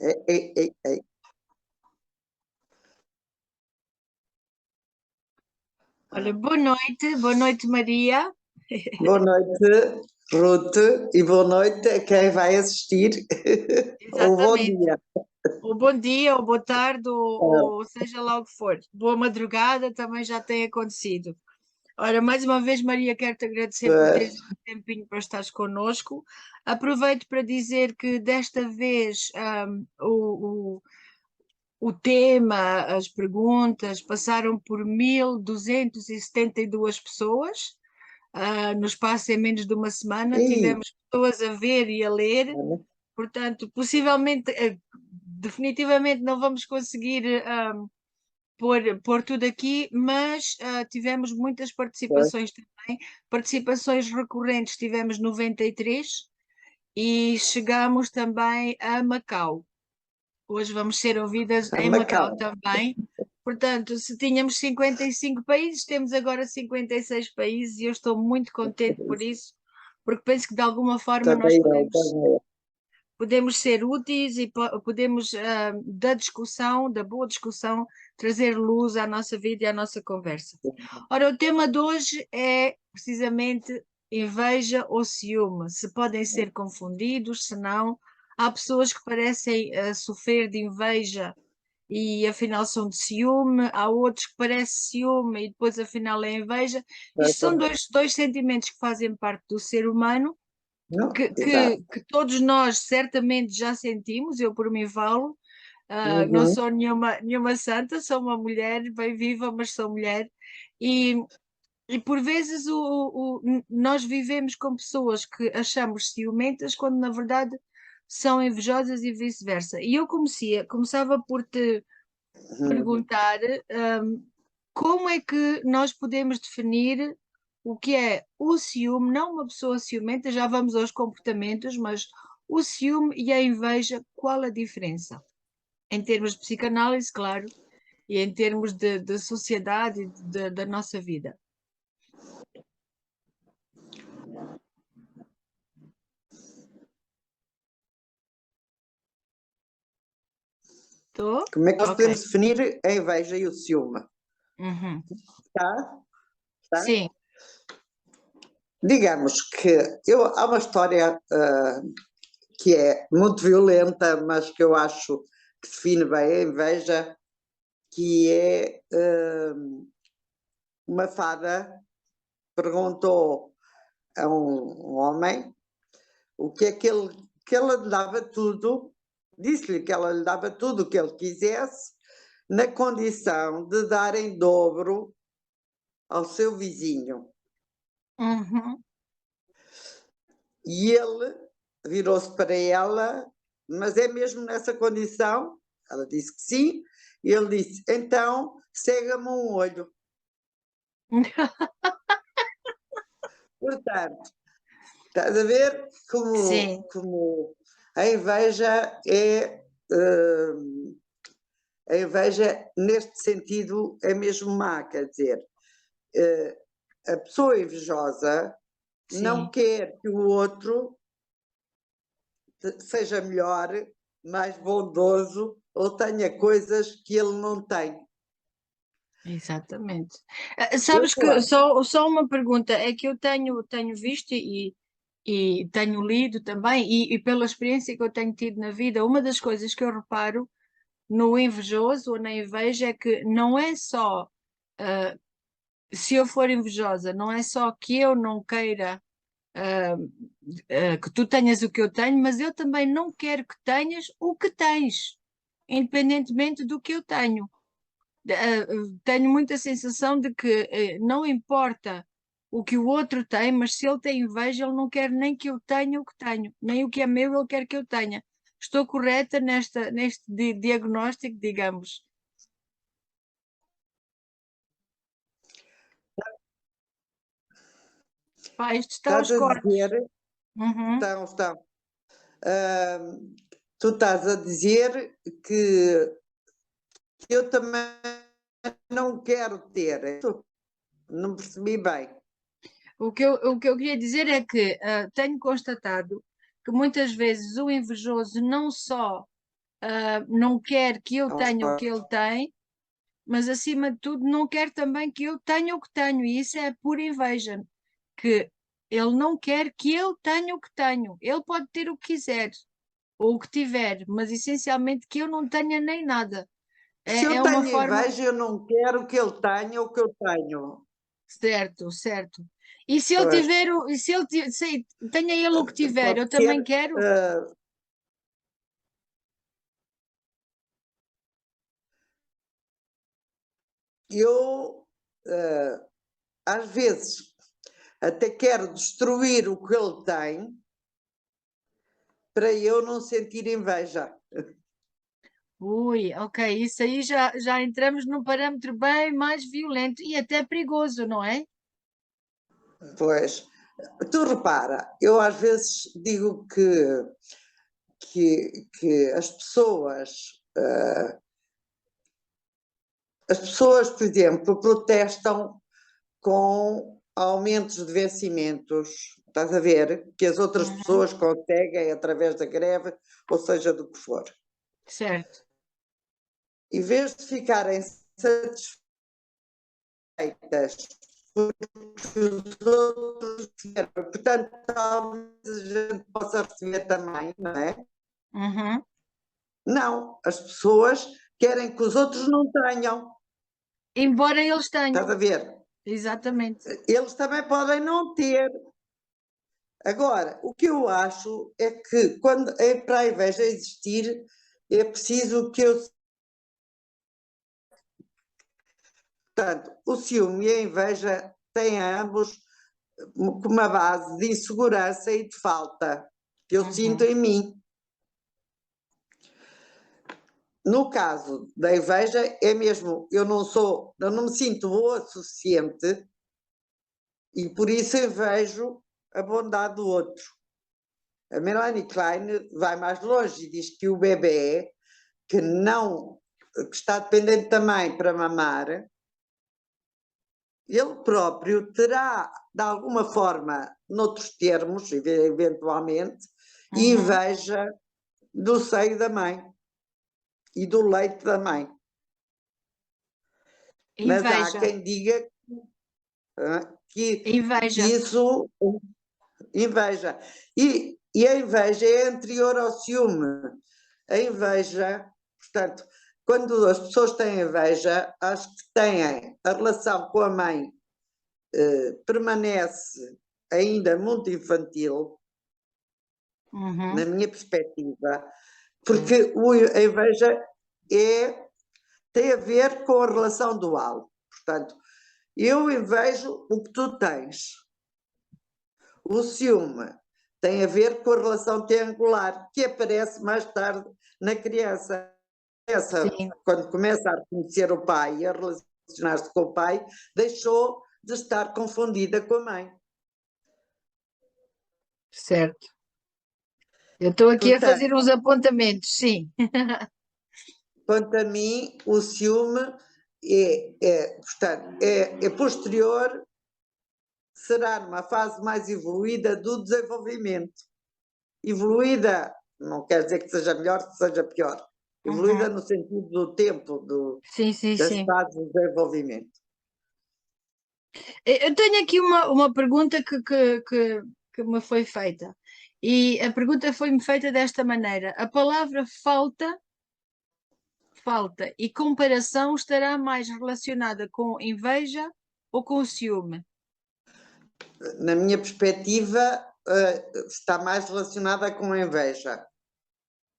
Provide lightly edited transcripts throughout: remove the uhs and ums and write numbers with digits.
Ei. Olha, boa noite Maria. Boa noite, Ruth, e boa noite a quem vai assistir. Ou bom Exatamente. dia. Ou bom dia, ou boa tarde, ou seja lá o que for. Boa madrugada também já tem acontecido. Ora, mais uma vez, Maria, quero-te agradecer por teres um tempinho para estares connosco. Aproveito para dizer que desta vez o tema, as perguntas passaram por 1.272 pessoas. No espaço em menos de uma semana, Ih, tivemos pessoas a ver e a ler. Portanto, possivelmente, definitivamente não vamos conseguir pôr tudo aqui, mas tivemos muitas participações também. Participações recorrentes tivemos 93 e chegamos também a Macau. Hoje vamos ser ouvidas a em Macau Macau. também. Portanto, se tínhamos 55 países, temos agora 56 países e eu estou muito contente por isso, porque penso que de alguma forma nós Também eu, também eu. podemos ser úteis e podemos, da discussão, da boa discussão, trazer luz à nossa vida e à nossa conversa. Ora, o tema de hoje é precisamente inveja ou ciúme, se podem ser confundidos, se não. Há pessoas que parecem sofrer de inveja e afinal são de ciúme, há outros que parece ciúme e depois afinal é inveja. Isto são dois sentimentos que fazem parte do ser humano Não? Exato. que todos nós certamente já sentimos, eu por mim falo, não Uhum. sou nenhuma santa, sou uma mulher bem viva, mas sou mulher, e, e por vezes nós vivemos com pessoas que achamos ciumentas quando na verdade são invejosas e vice-versa. E eu começava por te perguntar, como é que nós podemos definir o que é o ciúme, não uma pessoa ciumenta, já vamos aos comportamentos, mas o ciúme e a inveja, qual a diferença? Em termos de psicanálise, claro, e em termos de sociedade e da nossa vida. Estou? Como é que nós Ok. podemos definir a inveja e o ciúme? Uhum. Tá? Sim, Digamos que há uma história que é muito violenta, mas que eu acho que define bem a inveja, que é uma fada perguntou a um homem o que é que ela lhe dava tudo, disse-lhe que ela lhe dava tudo o que ele quisesse, na condição de dar em dobro ao seu vizinho. uhum. E ele virou-se para ela, mas é mesmo nessa condição? Ela disse que sim, e ele disse, então cega-me um olho. Portanto, estás a ver Sim, como a inveja é... a inveja, neste sentido, é mesmo má, quer dizer, a pessoa invejosa não sim. quer que o outro seja melhor, mais bondoso ou tenha coisas que ele não tem. Exatamente. Eu Sabes que acho. só uma pergunta, é que eu tenho visto e tenho lido também, e pela experiência que eu tenho tido na vida, uma das coisas que eu reparo no invejoso ou na inveja é que não é só, ah, se eu for invejosa, não é só que eu não queira, ah, que tu tenhas o que eu tenho, mas eu também não quero que tenhas o que tens, independentemente do que eu tenho. Tenho muita sensação de que não importa o que o outro tem, mas se ele tem inveja, ele não quer nem que eu tenha o que tenho, nem o que é meu, ele quer que eu tenha. Estou correta neste diagnóstico, digamos. Pá, isto está Estás aos a cortes. dizer, Uhum. estão. Tu estás a dizer que eu também não quero ter. Não percebi bem. O que eu queria dizer é que tenho constatado que muitas vezes o invejoso não só não quer que eu tenha o Ok. que ele tem, mas acima de tudo não quer também que eu tenha o que tenho, e isso é pura inveja, que ele não quer que eu tenha o que tenho. Ele pode ter o que quiser, ou o que tiver, mas essencialmente que eu não tenha nem nada. Se É eu uma tenho forma, inveja, eu não quero que ele tenha o que eu tenho. certo, certo. E se ele Pois, tiver, e se ele tenha ele o que tiver, pode eu ser. também quero. Eu, eh, às vezes, até quero destruir o que ele tem para eu não sentir inveja. Ui, ok, isso aí já entramos num parâmetro bem mais violento e até perigoso, não é? Pois, tu repara, eu às vezes digo que as pessoas, por exemplo, protestam com aumentos de vencimentos, estás a ver, que as outras Uhum, pessoas conseguem através da greve, ou seja, do que for. certo. Em vez de ficarem satisfeitas porque os outros receberam, portanto, talvez a gente possa receber também, não é? Uhum. Não, as pessoas querem que os outros não tenham, Embora eles estás tenham, a ver? exatamente. Eles também podem não ter. Agora, o que eu acho é que quando para a inveja existir, é preciso que eu. Portanto, o ciúme e a inveja têm ambos uma base de insegurança e de falta que eu sinto Uhum. em mim. No caso da inveja, é mesmo, eu não me sinto boa o suficiente e por isso invejo a bondade do outro. A Melanie Klein vai mais longe e diz que o bebê que não, que está dependente da mãe para mamar, ele próprio terá, de alguma forma, noutros termos, eventualmente, Uhum. inveja do seio da mãe e do leite da mãe. Mas há Inveja, quem diga que inveja. isso inveja. E a inveja é anterior ao ciúme. A inveja, portanto, quando as pessoas têm inveja, acho que têm a relação com a mãe permanece ainda muito infantil, Uhum. na minha perspectiva, Certo. porque a inveja tem a ver com a relação dual. Portanto, eu invejo o que tu tens. O ciúme tem a ver com a relação triangular, que aparece mais tarde na criança. Sim, Quando começa a reconhecer o pai e a relacionar-se com o pai, deixou de estar confundida com a mãe. certo. Eu estou aqui a Portanto, fazer uns apontamentos, sim. quanto a mim, o ciúme portanto, é posterior, será numa fase mais evoluída do desenvolvimento. Evoluída não quer dizer que seja melhor, que seja pior. Evoluída Uhum. no sentido do tempo, Sim, sim, das sim. fases de desenvolvimento. Eu tenho aqui uma pergunta que me foi feita. E a pergunta foi-me feita desta maneira: a palavra falta e comparação estará mais relacionada com inveja ou com ciúme? Na minha perspectiva, está mais relacionada com a inveja.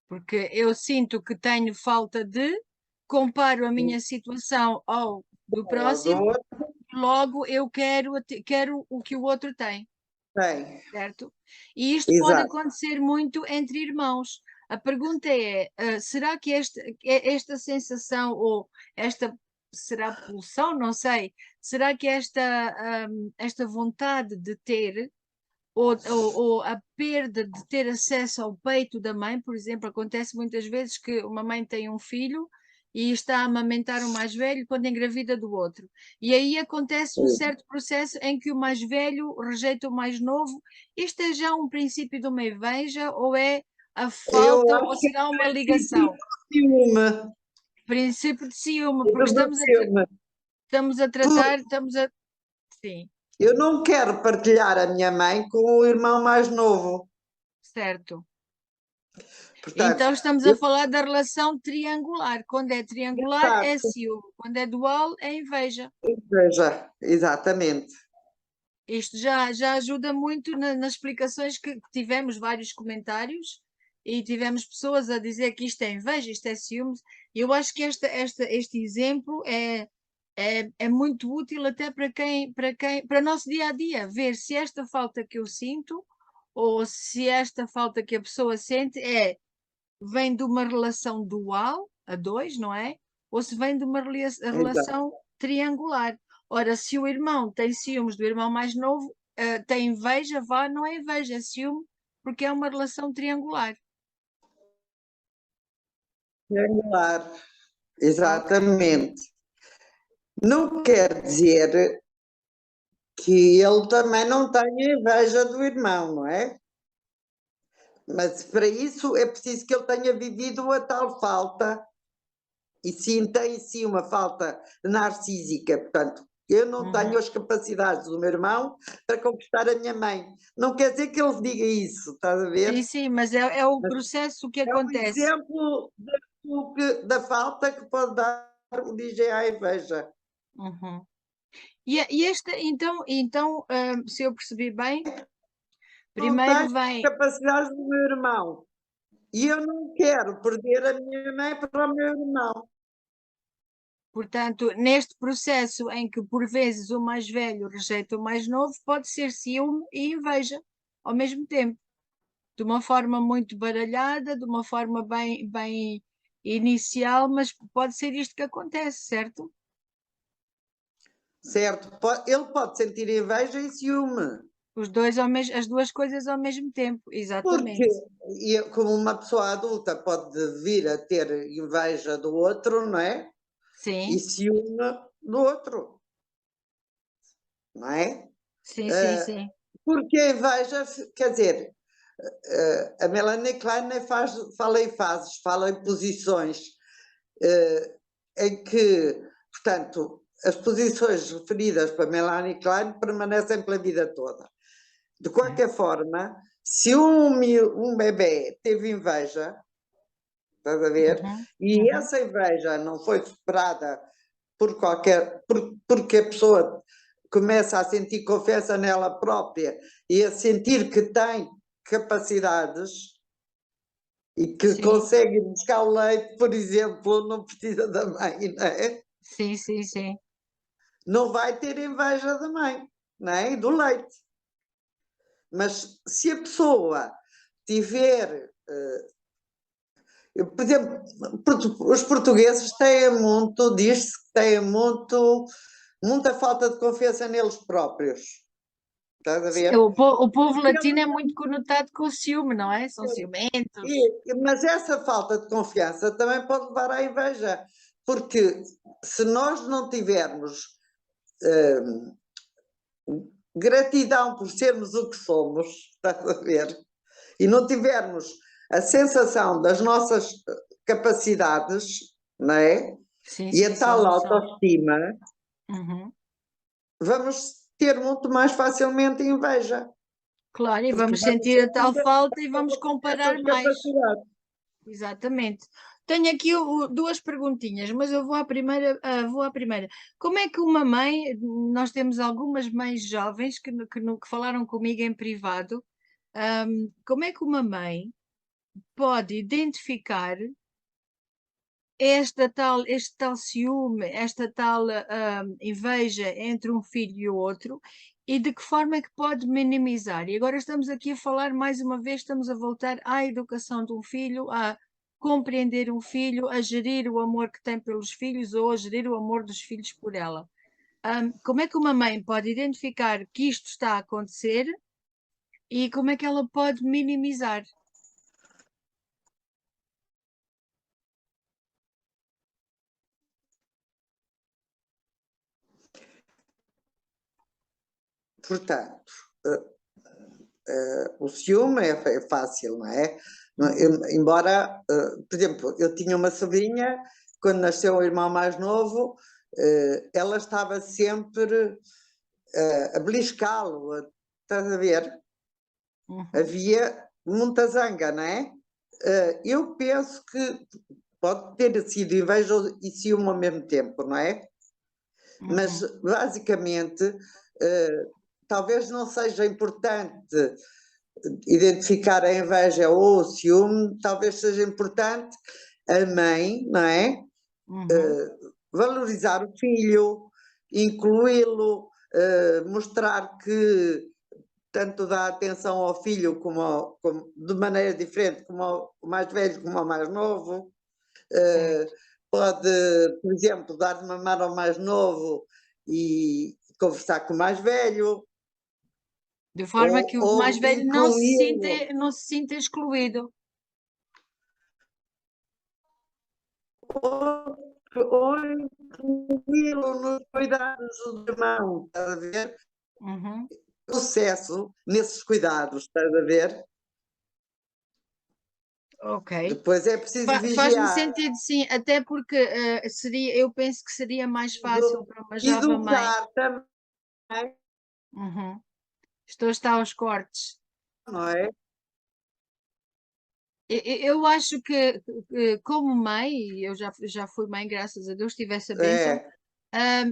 Porque eu sinto que tenho falta de, comparo a minha situação ao do Do próximo, outro, logo eu quero o que o outro tem. tem. Certo? E isto pode Exato. acontecer muito entre irmãos. A pergunta é, será que esta sensação ou esta será pulsão? Não sei. Será que esta vontade de ter ou a perda de ter acesso ao peito da mãe, por exemplo, acontece muitas vezes que uma mãe tem um filho e está a amamentar o mais velho quando engravida do outro. E aí acontece um certo processo em que o mais velho rejeita o mais novo. Isto é já um princípio de uma inveja ou é a Eu falta ou acho que será uma ligação? ciúme. Princípio de ciúme, Eu porque do ciúme. estamos a tratar, estamos a. Sim, Eu não quero partilhar a minha mãe com o irmão mais novo. certo. Portanto, Então estamos a eu falar da relação triangular. Quando é triangular é faço, ciúme, quando é dual é inveja. veja, exatamente. Isto já ajuda muito nas explicações que tivemos vários comentários e tivemos pessoas a dizer que isto é inveja, isto é ciúmes. Eu acho que este exemplo é muito útil até para o nosso dia a dia, ver se esta falta que eu sinto ou se esta falta que a pessoa sente vem de uma relação dual, a dois, não é? Ou se vem de uma Exato. relação triangular. Ora, se o irmão tem ciúmes do irmão mais novo, tem inveja, vá, não é inveja, é ciúme, porque é uma relação triangular. Triangular, Ok. exatamente. Não quer dizer que ele também não tenha inveja do irmão, não é? Mas para isso é preciso que ele tenha vivido a tal falta, e sim, tem sim uma falta narcísica. Portanto, eu não tenho Uhum. as capacidades do meu irmão para conquistar a minha mãe. Não quer dizer que ele diga isso, estás a Sim, ver? sim, mas é o Mas processo que é um acontece. exemplo da falta que pode dar o DJ à inveja. Uhum. E esta, então, se eu percebi bem, Não tenho primeiro as vem. capacidades do meu irmão. E eu não quero perder a minha mãe para o meu irmão. Portanto, neste processo em que por vezes o mais velho rejeita o mais novo, pode ser ciúme e inveja ao mesmo tempo, de uma forma muito baralhada, de uma forma bem inicial, mas pode ser isto que acontece, certo? Certo? Ele pode sentir inveja e ciúme. Os dois as duas coisas ao mesmo tempo, Porque, exatamente. como uma pessoa adulta pode vir a ter inveja do outro, não é? E Sim, ciúme do outro, não é? sim, sim, Uh, sim, porque a inveja, quer dizer, a Melanie Klein fala em fases, fala em posições, em que, portanto, as posições referidas para Melanie Klein permanecem pela vida toda. De sim. qualquer forma, se um bebê teve inveja, estás a ver? Uhum, E uhum. essa inveja não foi superada porque a pessoa começa a sentir confiança nela própria e a sentir que tem capacidades e que Sim, consegue buscar o leite, por exemplo, não precisa da mãe, não é? sim, sim, sim. Não vai ter inveja da mãe, não é? E do leite. Mas se a pessoa tiver por exemplo, os portugueses têm muito, diz-se que têm muita falta de confiança neles próprios. Estás a ver? O povo latino é muito conotado com o ciúme, não é? São ciumentos. Mas essa falta de confiança também pode levar à inveja, porque se nós não tivermos hum, gratidão por sermos o que somos, estás a ver? E não tivermos a sensação das nossas capacidades, não é? Sim, E sim, a sim, tal noção. autoestima, Uhum. vamos ter muito mais facilmente inveja, Claro, e porque vamos vamos sentir a tal sentir falta e vamos comparar essas mais. capacidades. Exatamente. Tenho aqui duas perguntinhas, mas eu vou à primeira, vou à primeira. Como é que uma mãe, nós temos algumas mães jovens que falaram comigo em privado, como é que uma mãe pode identificar este tal ciúme, esta tal inveja entre um filho e o outro, e de que forma é que pode minimizar? E agora estamos aqui a falar, mais uma vez, estamos a voltar à educação de um filho, a compreender um filho, a gerir o amor que tem pelos filhos ou a gerir o amor dos filhos por ela. Como é que uma mãe pode identificar que isto está a acontecer e como é que ela pode minimizar? Portanto, o ciúme é fácil, não é? Embora, por exemplo, eu tinha uma sobrinha, quando nasceu o irmão mais novo, ela estava sempre a beliscá-lo, estás a ver? Havia muita zanga, não é? Eu penso que pode ter sido inveja e ciúme ao mesmo tempo, não é? Mas, basicamente, talvez não seja importante identificar a inveja ou o ciúme, talvez seja importante a mãe, não é? Valorizar o filho, incluí-lo, mostrar que tanto dá atenção ao filho de maneira diferente, como ao mais velho como ao mais novo. Pode, por exemplo, dar de mamar ao mais novo e conversar com o mais velho. De forma que o mais velho incluí-lo. não se sinta excluído. Ou incluí-lo nos cuidados do irmão, estás a ver? Sucesso nesses cuidados, estás a ver? Ok. Depois é preciso Faz-me vigiar. sentido, sim, até porque eu penso que seria mais fácil para uma jovem mãe. Educar também, Está aos cortes. não é? Eu acho que, como mãe, e eu já fui mãe, graças a Deus, tive essa bênção.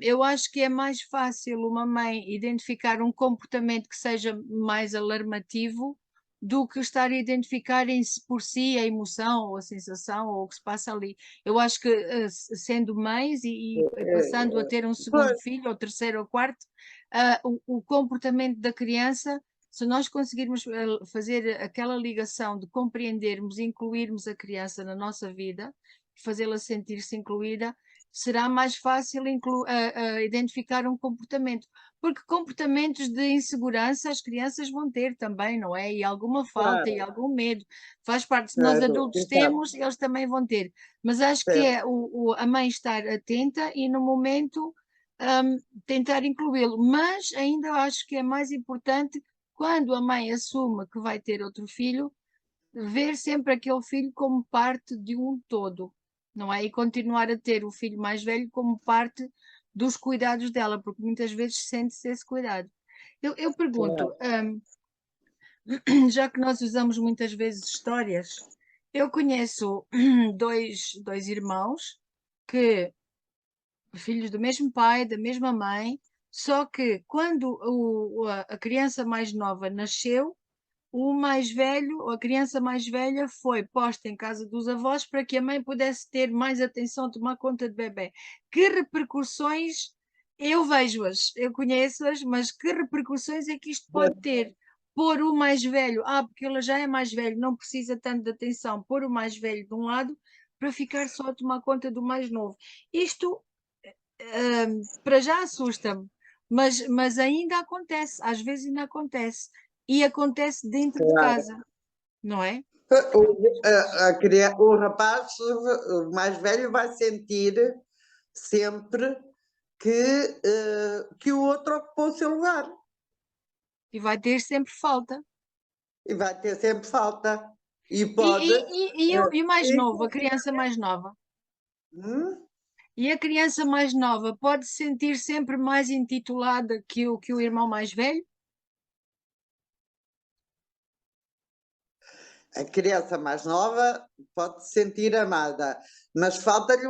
Eu acho que é mais fácil uma mãe identificar um comportamento que seja mais alarmativo do que estar a identificar por si a emoção ou a sensação ou o que se passa ali. Eu acho que, sendo mães e passando a ter um segundo Pois, filho, ou terceiro ou quarto, o comportamento da criança, se nós conseguirmos fazer aquela ligação de compreendermos e incluirmos a criança na nossa vida, fazê-la sentir-se incluída, será mais fácil identificar um comportamento. Porque comportamentos de insegurança as crianças vão ter também, não é? E alguma falta e claro, algum medo. Faz parte, se nós claro, adultos temos, eles também vão ter. Mas acho que é certo. a mãe estar atenta e no momento tentar incluí-lo. Mas ainda acho que é mais importante quando a mãe assume que vai ter outro filho, ver sempre aquele filho como parte de um todo, não é? E continuar a ter o filho mais velho como parte dos cuidados dela, porque muitas vezes sente-se esse cuidado. Eu pergunto, já que nós usamos muitas vezes histórias, eu conheço dois irmãos que, filhos do mesmo pai, da mesma mãe, só que quando a criança mais nova nasceu, o mais velho, ou a criança mais velha, foi posta em casa dos avós para que a mãe pudesse ter mais atenção, tomar conta do bebê. Que repercussões, eu vejo-as, eu conheço-as, mas que repercussões é que isto pode ter? Pôr o mais velho, porque ele já é mais velho, não precisa tanto de atenção, pôr o mais velho de um lado para ficar só a tomar conta do mais novo. Isto, para já assusta-me, mas ainda acontece, às vezes ainda acontece. E acontece dentro de Claro. casa, não é? O rapaz o mais velho vai sentir sempre que o outro ocupou o seu lugar E vai ter sempre falta. e vai ter sempre falta. E E, pode. e o mais eh, novo, a criança mais nova? hum, E a criança mais nova pode se sentir sempre mais intitulada que o irmão mais velho? A criança mais nova pode se sentir amada, mas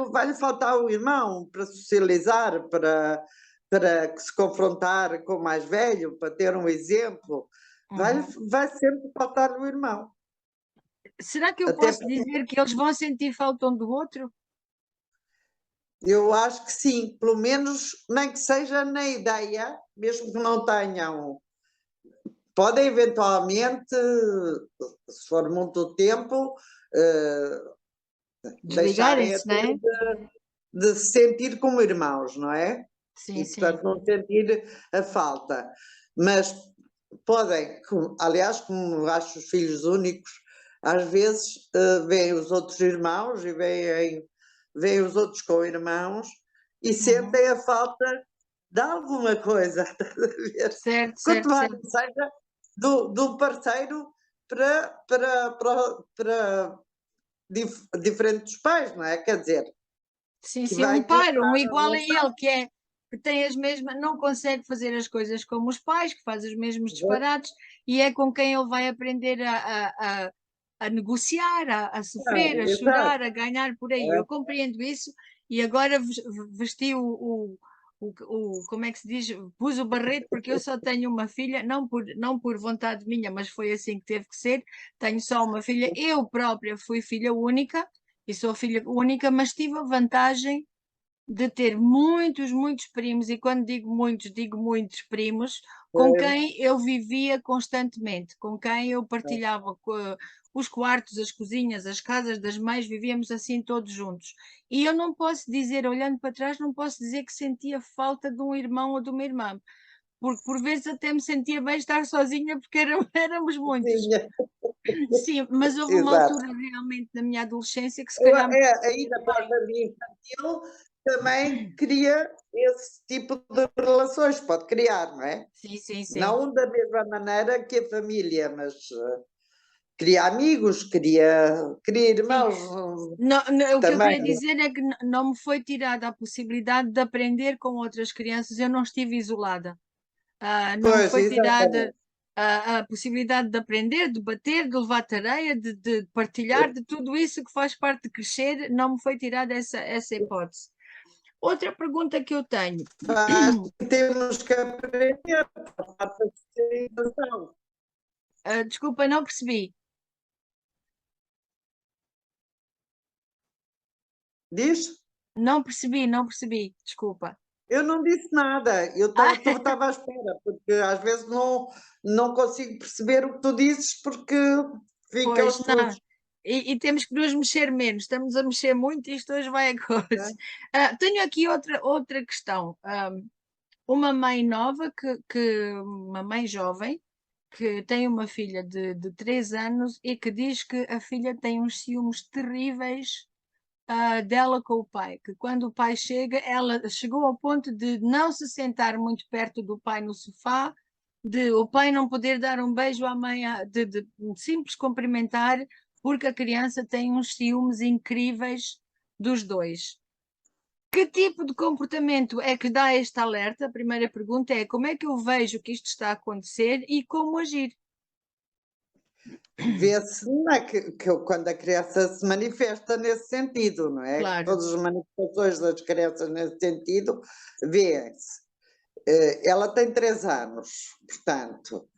vai-lhe faltar o irmão para socializar, para se confrontar com o mais velho, para ter um exemplo. Vai sempre faltar o irmão. Será que eu Até posso dizer que eles vão sentir falta um do outro? eu acho que sim, pelo menos nem que seja na ideia, mesmo que não tenham. Podem eventualmente, se for muito tempo, deixarem Desligarem-se, não até é? de se sentir como irmãos, não é? Sim, E, sim. portanto, não sentir a falta. Mas podem, aliás, como acho os filhos únicos, às vezes veem os outros irmãos e veem os outros com irmãos e sentem a falta de alguma coisa, estás a ver? Certo, Quanto certo, mais certo. seja do parceiro para diferentes pais, não é? Quer dizer, Sim, que sim, vai um par, um criar a igual a relação. ele, que tem as mesmas, não consegue fazer as coisas como os pais, que faz os mesmos disparates, e é com quem ele vai aprender a negociar, a sofrer, a Exato. chorar, a ganhar por aí. Eu compreendo isso e agora vesti como é que se diz? Pus o barrete porque eu só tenho uma filha, não por vontade minha, mas foi assim que teve que ser. Tenho só uma filha, eu própria fui filha única e sou filha única, mas tive a vantagem de ter muitos primos, e quando digo muitos primos, com quem eu vivia constantemente, com quem eu partilhava os quartos, as cozinhas, as casas das mães, vivíamos assim todos juntos. E eu não posso dizer, olhando para trás, não posso dizer que sentia falta de um irmão ou de uma irmã, porque por vezes até me sentia bem estar sozinha, porque éramos muitos. Sim, Sim, mas houve uma exato. altura realmente na minha adolescência que se calhar Aí na guarda infantil também cria esse tipo de relações, pode criar, não é? sim. Não da mesma maneira que a família, mas cria amigos, cria Sim. irmãos O que eu também. queria dizer é que não me foi tirada a possibilidade de aprender com outras crianças, eu não estive isolada. Não me Pois, foi tirada exatamente. a possibilidade de aprender, de bater, de levar tareia, de partilhar, de tudo isso que faz parte de crescer, não me foi tirada essa hipótese. Outra pergunta que eu tenho, Temos que aprender a parte da socialização. desculpa, não percebi. Diz? Não percebi, desculpa. Eu não disse nada, eu estava à espera, porque às vezes não consigo perceber o que tu dizes, porque fica Pois, aos não. surdos. E temos que nos mexer menos, estamos a mexer muito e isto hoje vai a coisa. Tenho aqui outra questão. Uma mãe nova, uma mãe jovem, que tem uma filha de 3 anos e que diz que a filha tem uns ciúmes terríveis, dela com o pai, que quando o pai chega, ela chegou ao ponto de não se sentar muito perto do pai no sofá, de o pai não poder dar um beijo à mãe, de simples cumprimentar, porque a criança tem uns ciúmes incríveis dos dois. Que tipo de comportamento é que dá este alerta? A primeira pergunta é como é que eu vejo que isto está a acontecer e como agir? Vê-se quando a criança se manifesta nesse sentido, não é? Claro, Todas as manifestações das crianças nesse sentido, vê-se. Ela tem 3 anos, portanto,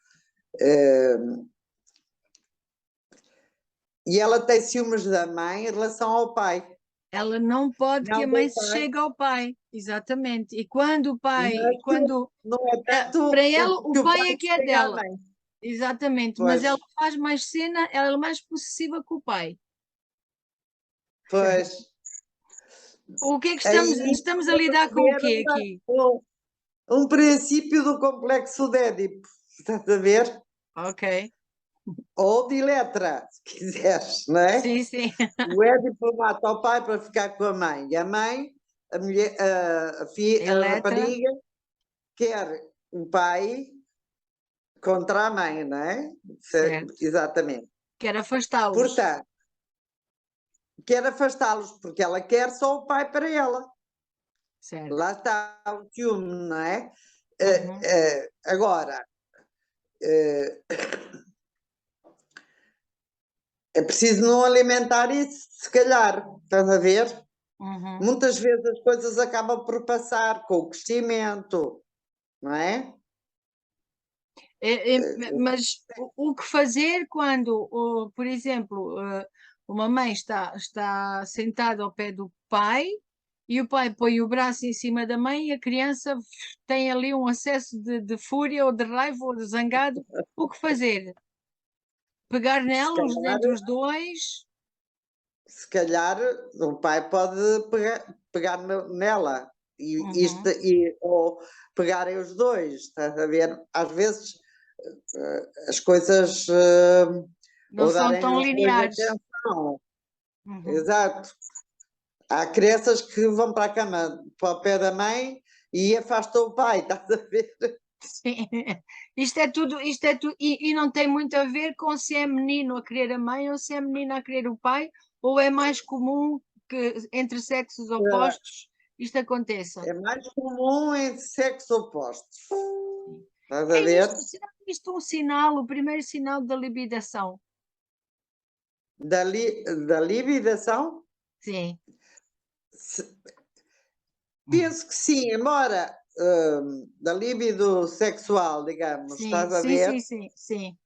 e ela tem ciúmes da mãe em relação ao pai. ela não pode que a Não mãe do se pai, chegue ao pai, exatamente. E quando o pai, mas não é para tanto ela, que o o pai pai é que é chega à dela, mãe. exatamente. Mas ela Pois, faz mais cena, ela é mais possessiva que o pai. pois. O que é que Aí estamos a vamos lidar com o ver quê aqui? um princípio do complexo de Édipo, estás a ver? Ok, Ou de Eletra, se quiseres, não é? sim. O Édipo mata o pai para ficar com a mãe, e a mãe, a mulher, a Eletra, rapariga, quer o pai contra a mãe, não é? certo. Exatamente. Quer afastá-los, Portanto, quer afastá-los, porque ela quer só o pai para ela. certo. Lá está o ciúme, não é? Uhum, Agora, eh, é preciso não alimentar isso, se calhar, estás a ver? uhum. Muitas vezes as coisas acabam por passar com o crescimento, não é? Mas o que fazer quando, por exemplo, uma mãe está sentada ao pé do pai e o pai põe o braço em cima da mãe e a criança tem ali um acesso de fúria ou de raiva ou de zangado? O que fazer? Pegar Se nela, calhar, entre os dois? se calhar o pai pode pegar nela Uhum. ou pegarem os dois, estás a ver? Às vezes as coisas Não ou são darem tão os dois lineares. atenção, Uhum. exato. Há crianças que vão para a cama, para o pé da mãe e afastam o pai, estás a ver? Sim. Isto é tudo, e não tem muito a ver com se é menino a querer a mãe ou se é menina a querer o pai, ou é mais comum que entre sexos opostos isto aconteça. É mais comum em sexos opostos. Estás a É ver? isto, será isto um sinal, o primeiro sinal da libidação? Da libidação? Sim. Penso que sim, embora da libido sexual, digamos, Sim, estás a sim, sim, ver? sim, sim.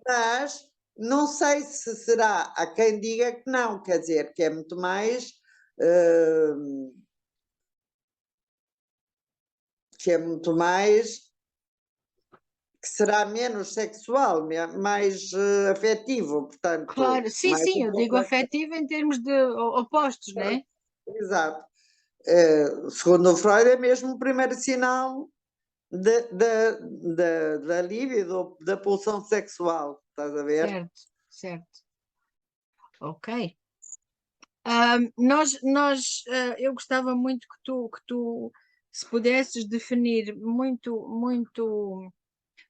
Mas não sei se será. Há quem diga que não, quer dizer, que é muito mais. Que é muito mais. Que será menos sexual, mais afetivo, Claro, portanto, sim, mais sim, eu digo complexo. afetivo em termos de opostos, né? Exato. Segundo o Freud, é mesmo o primeiro sinal da libido, da pulsão sexual, estás a ver? Certo, certo. Ok. Eu gostava muito que tu, se pudesses definir muito, muito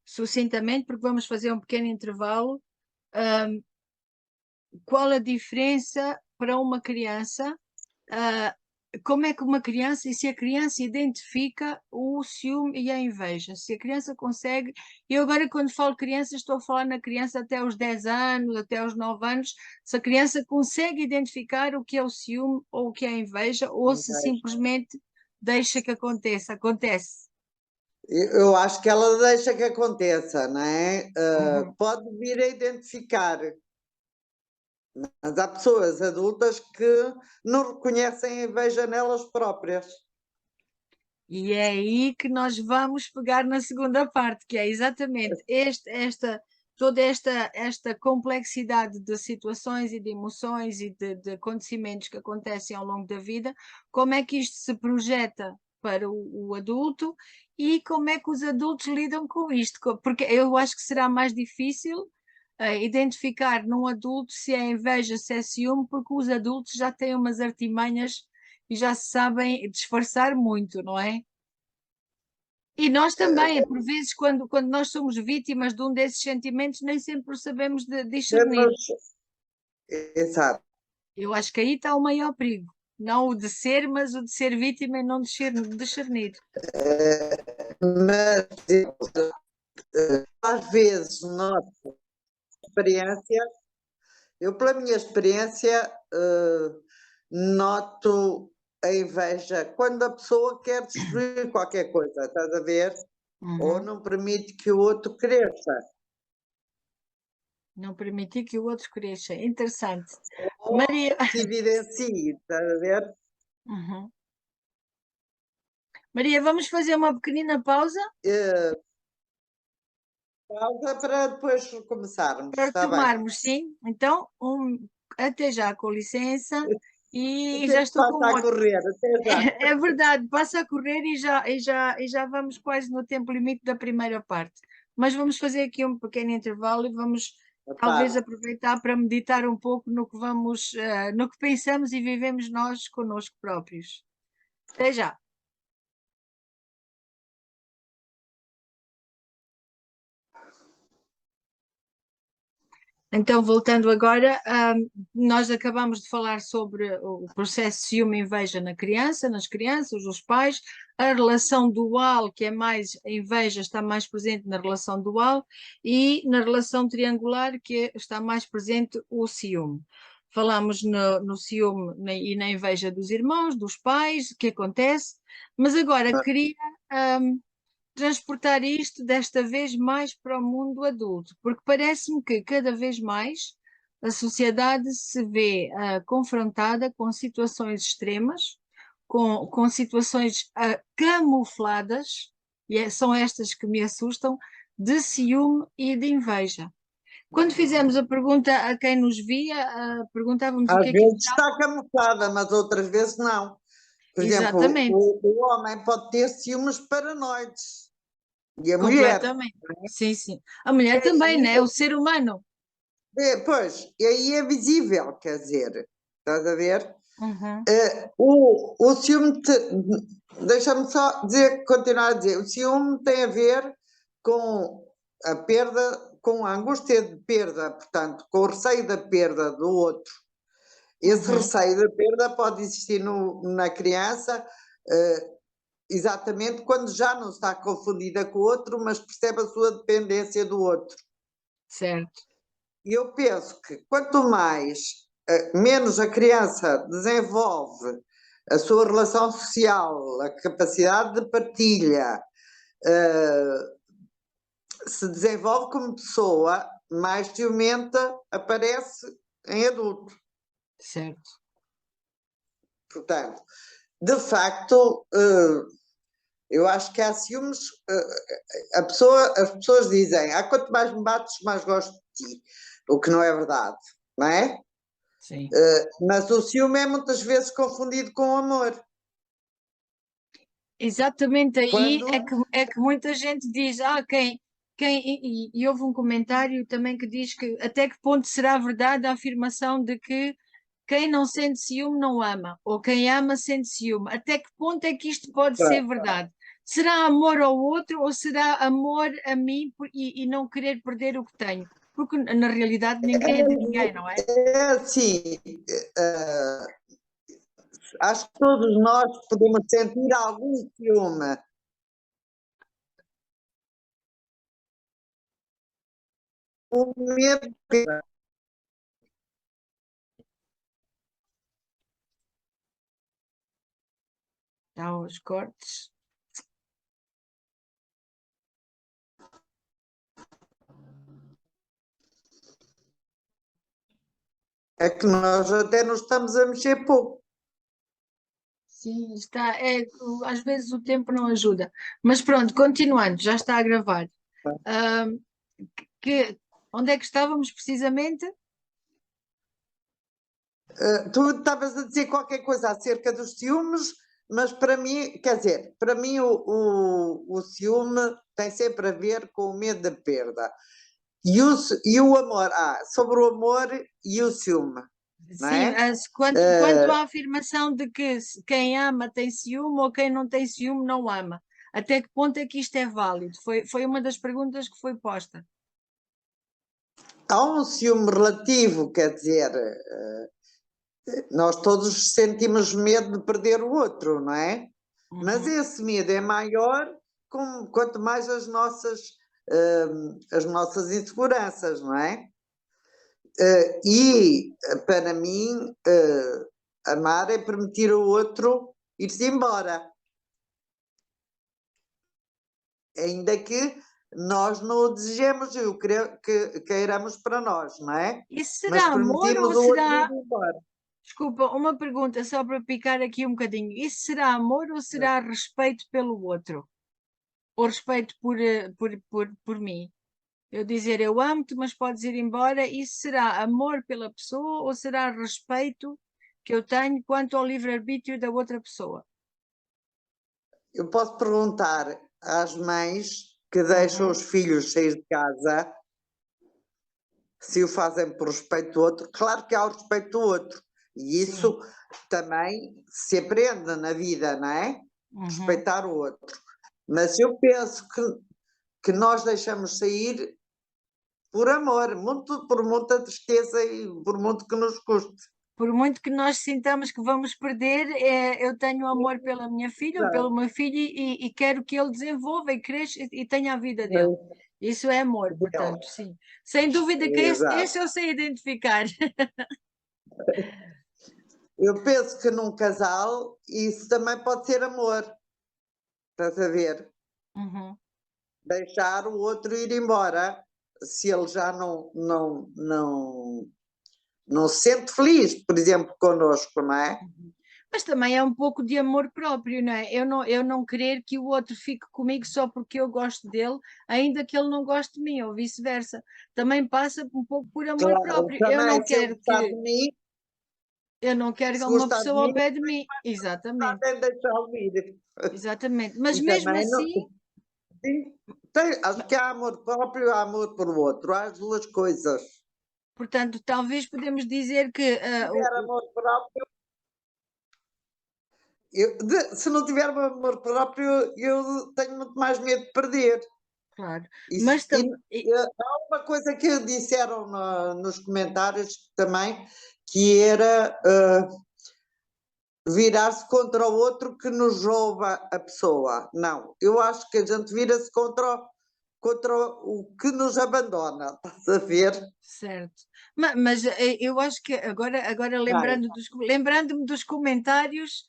sucintamente, porque vamos fazer um pequeno intervalo, qual a diferença para uma criança, ah, como é que uma criança, e se a criança identifica o ciúme e a inveja, se a criança consegue, eu agora quando falo criança estou a falar na criança até aos 10 anos, até aos 9 anos, se a criança consegue identificar o que é o ciúme ou o que é a inveja, ou se simplesmente deixa que aconteça, acontece. Eu acho que ela deixa que aconteça, não é? Uhum. Pode vir a identificar, mas há pessoas adultas que não reconhecem a inveja nelas próprias. E é aí que nós vamos pegar na segunda parte, que é exatamente toda esta complexidade de situações e de emoções e de acontecimentos que acontecem ao longo da vida, como é que isto se projeta para o adulto e como é que os adultos lidam com isto, porque eu acho que será mais difícil identificar num adulto se é inveja, se é ciúme, porque os adultos já têm umas artimanhas e já se sabem disfarçar muito, não é? E nós também, por vezes, quando nós somos vítimas de um desses sentimentos, nem sempre o sabemos discernir. Temos, exato, Eu acho que aí está o maior perigo. Não o de ser, mas o de ser vítima e não discernir. mas às vezes, nossa experiência, eu pela minha experiência noto a inveja quando a pessoa quer destruir qualquer coisa, estás a ver? Ou Uhum. não permite que o outro cresça. Não permitir que o outro cresça. Interessante. Ou Maria, se evidencie, estás a ver? Uhum. Maria, vamos fazer uma pequenina pausa Eh, Pausa para depois começarmos, para está bem? retomarmos, sim? Então, até já, com licença. O E já tempo estou com passa a outro. correr, até já. É verdade, passa a correr e já vamos quase no tempo limite da primeira parte. Mas vamos fazer aqui um pequeno intervalo e vamos talvez Para. aproveitar para meditar um pouco no que no que pensamos e vivemos nós connosco próprios. Até já. Então, voltando agora, nós acabamos de falar sobre o processo de ciúme e inveja na criança, nas crianças, os pais, a relação dual, que é mais, a inveja está mais presente na relação dual, e na relação triangular, está mais presente o ciúme. Falamos no ciúme e na inveja dos irmãos, dos pais, que acontece, mas agora queria transportar isto desta vez mais para o mundo adulto, porque parece-me que cada vez mais a sociedade se vê confrontada com situações extremas, com situações camufladas, e são estas que me assustam, de ciúme e de inveja. Quando fizemos a pergunta a quem nos via, perguntávamos o Às que é que vezes achava. está camuflada, mas outras vezes não. Por exemplo, Exatamente, o homem pode ter ciúmes paranoides e a mulher. completamente. Sim, sim. A mulher E também, né? O aí, ser humano. pois, e aí é visível, quer dizer, estás a ver? Uhum. O ciúme, deixa-me só dizer, continuar a dizer, o ciúme tem a ver com a perda, com a angústia de perda, portanto, com o receio da perda do outro. Esse receio da perda pode existir na criança, exatamente quando já não está confundida com o outro, mas percebe a sua dependência do outro. Certo. E eu penso que quanto menos a criança desenvolve a sua relação social, a capacidade de partilha, se desenvolve como pessoa, mais ciumenta aparece em adulto. Certo. Portanto, de facto, eu acho que há ciúmes. As pessoas dizem: quanto mais me bates, mais gosto de ti. O que não é verdade, não é? Sim. Mas o ciúme é muitas vezes confundido com amor. Exatamente aí Quando... é que muita gente diz, e houve um comentário também que diz que até que ponto será verdade a afirmação de que quem não sente ciúme não ama, ou quem ama sente ciúme. Até que ponto é que isto pode ser verdade? Será amor ao outro ou será amor a mim e não querer perder o que tenho? Porque na realidade ninguém é de ninguém, não é? É assim, acho que todos nós podemos sentir algum ciúme. O medo Há os cortes. é que nós até nos estamos a mexer pouco. Sim, está, às vezes o tempo não ajuda. Mas pronto, continuando, já está a gravar. Ahm, onde é que estávamos precisamente? Tu estavas a dizer qualquer coisa acerca dos ciúmes, mas para mim, quer dizer, para mim o ciúme tem sempre a ver com o medo da perda. E o amor, sobre o amor e o ciúme, não Sim, é? quanto à afirmação de que quem ama tem ciúme ou quem não tem ciúme não ama. Até que ponto é que isto é válido? Foi uma das perguntas que foi posta. Há um ciúme relativo, quer dizer, nós todos sentimos medo de perder o outro, não é? Mas esse medo é maior quanto mais as nossas inseguranças, não é? E para mim, amar é permitir ao outro ir-se embora, ainda que nós não o desejemos e o queiramos para nós, não é? Isso Mas será amor ou permitimos o outro ir será. embora. Desculpa, uma pergunta só para picar aqui um bocadinho. Isso será amor ou será respeito pelo outro? Ou respeito por mim? Eu dizer eu amo-te, mas podes ir embora, isso será amor pela pessoa ou será respeito que eu tenho quanto ao livre-arbítrio da outra pessoa? Eu posso perguntar às mães que deixam os filhos sair de casa se o fazem por respeito do outro. Claro que há o respeito do outro, e isso Sim. também se aprende na vida, não é? Uhum. Respeitar o outro. Mas eu penso que nós deixamos sair por amor, por muita tristeza e por muito que nos custe. Por muito que nós sintamos que vamos perder, eu tenho amor pela minha filha ou pelo meu filho e quero que ele desenvolva e cresça e tenha a vida dele. Isso é amor, portanto, sim. Sem dúvida que esse eu sei identificar. Eu penso que num casal isso também pode ser amor. Estás a ver? Uhum. Deixar o outro ir embora se ele já não se sente feliz, por exemplo, connosco, não é? Mas também é um pouco de amor próprio, não é? Eu não querer que o outro fique comigo só porque eu gosto dele, ainda que ele não goste de mim, ou vice-versa. Também passa um pouco por amor Claro, próprio. também se ele gostar de mim, Eu não quero se uma gostar de pessoa mim, ao pé de mim. Exatamente, também deixá-lo ir. exatamente. Mas E mesmo também não, assim, sim, acho que há amor próprio, há amor por outro, há as duas coisas. portanto, talvez podemos dizer que Se tiver amor próprio, se não tiver amor próprio, eu tenho muito mais medo de perder. claro. Isso, Mas há uma coisa que disseram nos comentários também, que era virar-se contra o outro que nos rouba a pessoa. Não, eu acho que a gente vira-se contra o que nos abandona, estás a ver? certo. Mas eu acho que agora Vai. lembrando-me dos comentários,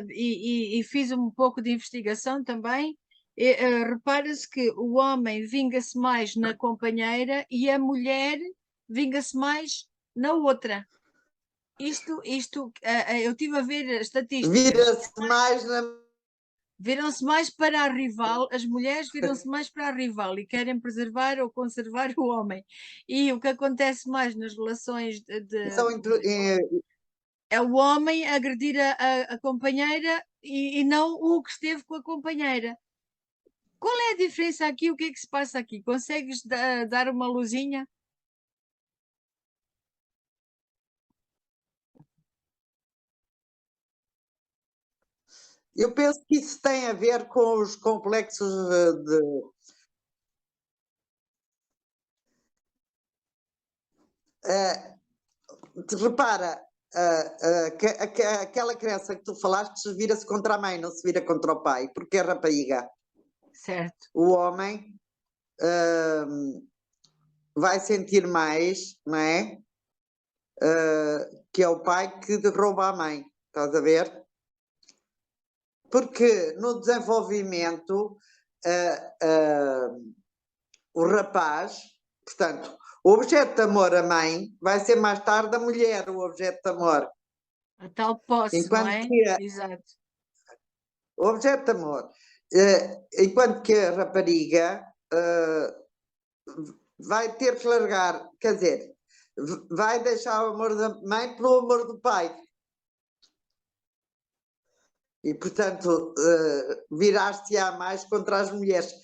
e fiz um pouco de investigação também, repara-se que o homem vinga-se mais na companheira e a mulher vinga-se mais na outra. Eu estive a ver estatísticas. Vira-se mais na. Viram-se mais para a rival, as mulheres viram-se mais para a rival e querem preservar ou conservar o homem. E o que acontece mais nas relações é o homem agredir a companheira e não o que esteve com a companheira. Qual é a diferença aqui? O que é que se passa aqui? Consegues dar uma luzinha? Eu penso que isso tem a ver com os complexos de. Repara, aquela criança que tu falaste vira-se contra a mãe, não se vira contra o pai, porque é rapariga. Certo. O homem vai sentir mais, não é? Que é o pai que derruba a mãe, estás a ver? Porque no desenvolvimento o rapaz, portanto, o objeto de amor, a mãe, vai ser mais tarde a mulher, o objeto de amor. A tal posse, não Enquanto é? que Exato. o objeto de amor, enquanto que a rapariga vai ter que largar, quer dizer, vai deixar o amor da mãe pelo amor do pai. E, portanto, virar-se-á mais contra as mulheres.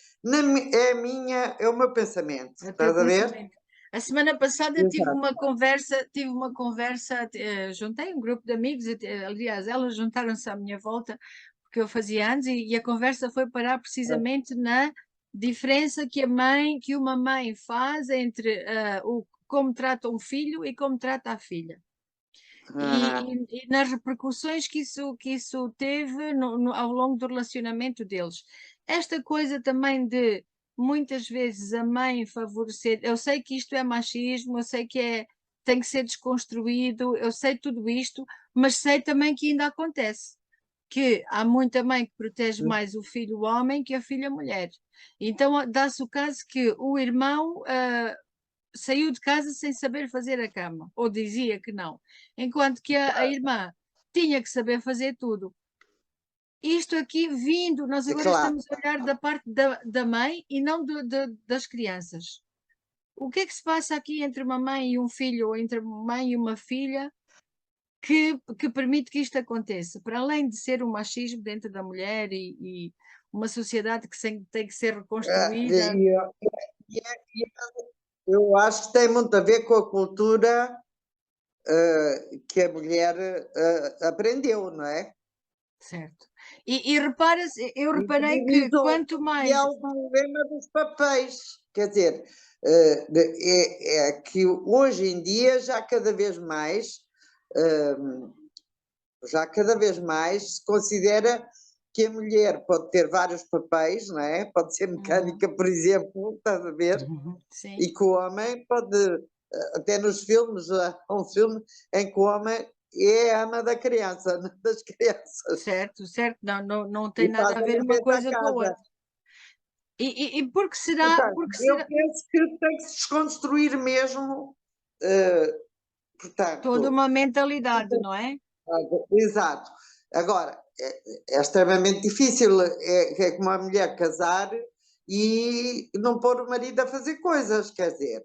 É o meu pensamento, É o teu estás a ver? pensamento. A semana passada Exato. tive uma conversa, juntei um grupo de amigos, aliás, elas juntaram-se à minha volta, porque eu fazia anos, e a conversa foi parar precisamente na diferença que uma mãe faz entre como trata um filho e como trata a filha. Ah, E nas repercussões que isso teve ao longo do relacionamento deles. Esta coisa também de muitas vezes a mãe favorecer, eu sei que isto é machismo, eu sei que tem que ser desconstruído, eu sei tudo isto, mas sei também que ainda acontece. Que há muita mãe que protege mais o filho homem que a filha mulher. Então dá-se o caso que o irmão saiu de casa sem saber fazer a cama, ou dizia que não, enquanto que a irmã tinha que saber fazer tudo. Isto aqui vindo, nós é agora claro. estamos a olhar da parte da mãe e não das crianças. O que é que se passa aqui entre uma mãe e um filho, ou entre uma mãe e uma filha, que permite que isto aconteça? Para além de ser um machismo dentro da mulher e uma sociedade que tem que ser reconstruída. Eu acho que tem muito a ver com a cultura que a mulher aprendeu, não é? Certo. E eu reparei que Interiorizou. quanto E é mais. o problema dos papéis. Quer dizer, é que hoje em dia já cada vez mais se considera que a mulher pode ter vários papéis, não é? Pode ser mecânica, por exemplo, estás a ver? Sim, E que o homem pode, até nos filmes, há um filme em que o homem é a ama da criança, das crianças, certo, certo. Não tem e nada faz a a ver uma limpeza à coisa com a casa. outra. E porque será, Portanto, porque eu será penso que tem que se desconstruir mesmo, toda portanto, uma mentalidade, não é? exato. Agora, é extremamente difícil, é como uma mulher casar e não pôr o marido a fazer coisas, quer dizer.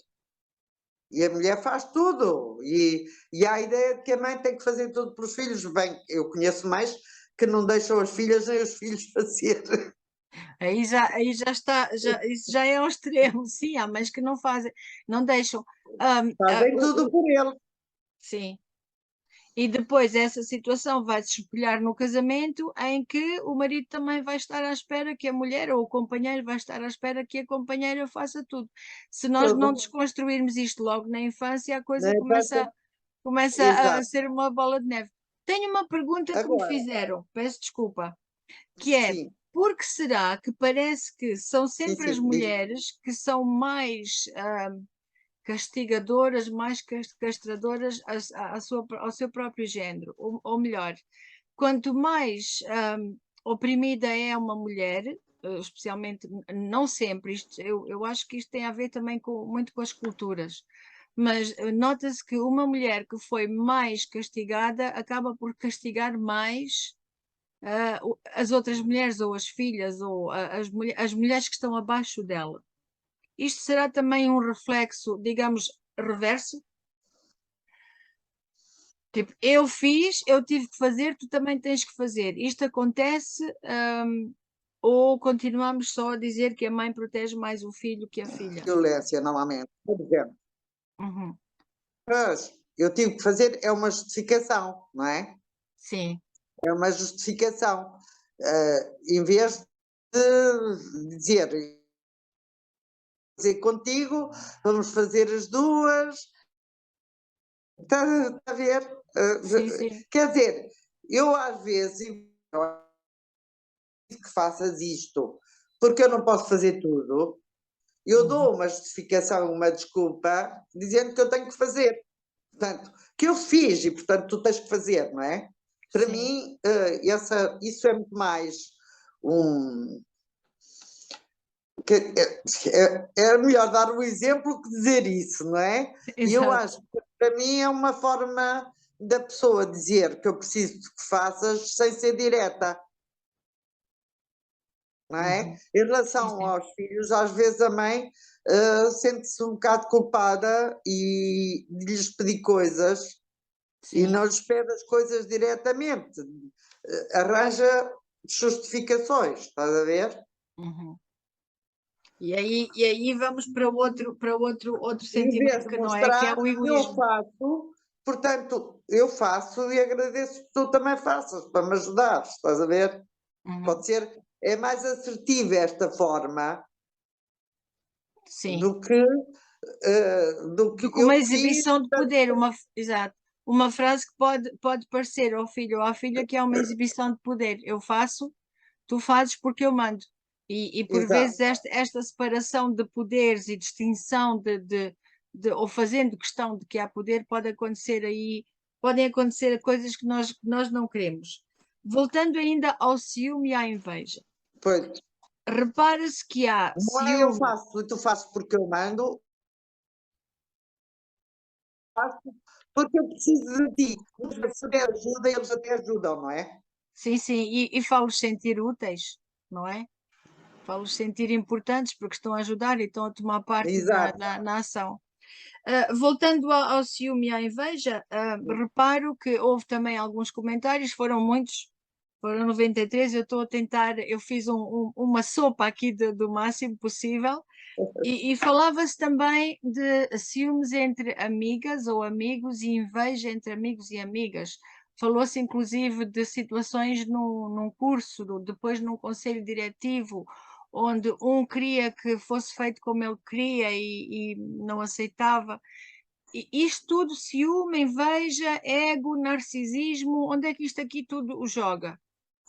E a mulher faz tudo. E há a ideia de que a mãe tem que fazer tudo para os filhos. Bem, eu conheço mais que não deixam as filhas nem os filhos fazer. Aí já está, isso já é ao extremo. Sim, há mães que não fazem, não deixam. Fazem tudo por ele. Sim. E depois essa situação vai se espelhar no casamento, em que o marido também vai estar à espera que a mulher, ou o companheiro vai estar à espera que a companheira faça tudo. Se nós não Tudo. desconstruirmos isto logo na infância, a Né? coisa começa a Exato. ser uma bola de neve. Tenho uma pergunta que me Agora, fizeram, peço desculpa, que é: sim, por que será que parece que são sim, sempre as sim, diz. mulheres que são mais castigadoras, mais castradoras ao seu próprio género? Ou melhor, quanto mais oprimida é uma mulher, especialmente, não sempre, eu acho que isto tem a ver também muito com as culturas, mas nota-se que uma mulher que foi mais castigada acaba por castigar mais as outras mulheres, ou as filhas, ou as mulheres que estão abaixo dela. Isto será também um reflexo, digamos, reverso? Tipo, eu fiz, eu tive que fazer, tu também tens que fazer. Isto acontece, ou continuamos só a dizer que a mãe protege mais o filho que a filha? Violência, normalmente. Por exemplo, Uhum. mas eu tive que fazer é uma justificação, não é? Sim, É uma justificação. Em vez de dizer fazer contigo, vamos fazer as duas. Está a ver? sim, sim. Quer dizer, eu às vezes que faças isto, porque eu não posso fazer tudo, eu Uhum. dou uma justificação, uma desculpa, dizendo que eu tenho que fazer. Portanto, que eu fiz e, portanto, tu tens que fazer, não é? Para Sim, mim, isso é muito mais um. É melhor dar o exemplo que dizer isso, não é? E eu exato. acho que para mim é uma forma da pessoa dizer que eu preciso de que faças sem ser direta, não é? Uhum. Em Sim, relação sim, aos filhos, às vezes a mãe sente-se um bocado culpada e de lhes pedir coisas e sim. não lhes pede as coisas diretamente, arranja justificações, estás a ver? Uhum. E aí vamos para outro Em vez sentimento de que não é, que é mostrar, o eu egoísmo. faço, portanto, eu faço e agradeço que tu também faças para me ajudar, estás a ver? Uhum. Pode ser, é mais assertiva esta forma Sim. do que Do que eu uma fiz, exibição de portanto, poder, exato, uma frase que pode parecer ao filho ou à filha que é uma exibição de poder. Eu faço, tu fazes porque eu mando. E por vezes exato. esta separação de poderes e distinção ou fazendo questão de que há poder, podem acontecer coisas que nós não queremos. Voltando ainda ao ciúme e à inveja. Pois, Repara-se que há não é eu ciúme. faço e tu fazes porque eu mando, faço porque eu preciso de ti. Se der ajuda, eles até ajudam, não é? Sim, sim, e falo-os sentir úteis, não é? Falo-os sentir importantes porque estão a ajudar e estão a tomar parte Exato. na ação. Voltando ao ciúme e à inveja, reparo que houve também alguns comentários, foram muitos, foram 93. Eu estou a tentar, eu fiz uma sopa aqui do máximo possível, e falava-se também de ciúmes entre amigas ou amigos e inveja entre amigos e amigas. Falou-se inclusive de situações num curso, depois num conselho diretivo, onde um queria que fosse feito como ele queria e não aceitava. E isto tudo, ciúme, inveja, ego, narcisismo, onde é que isto aqui tudo o joga?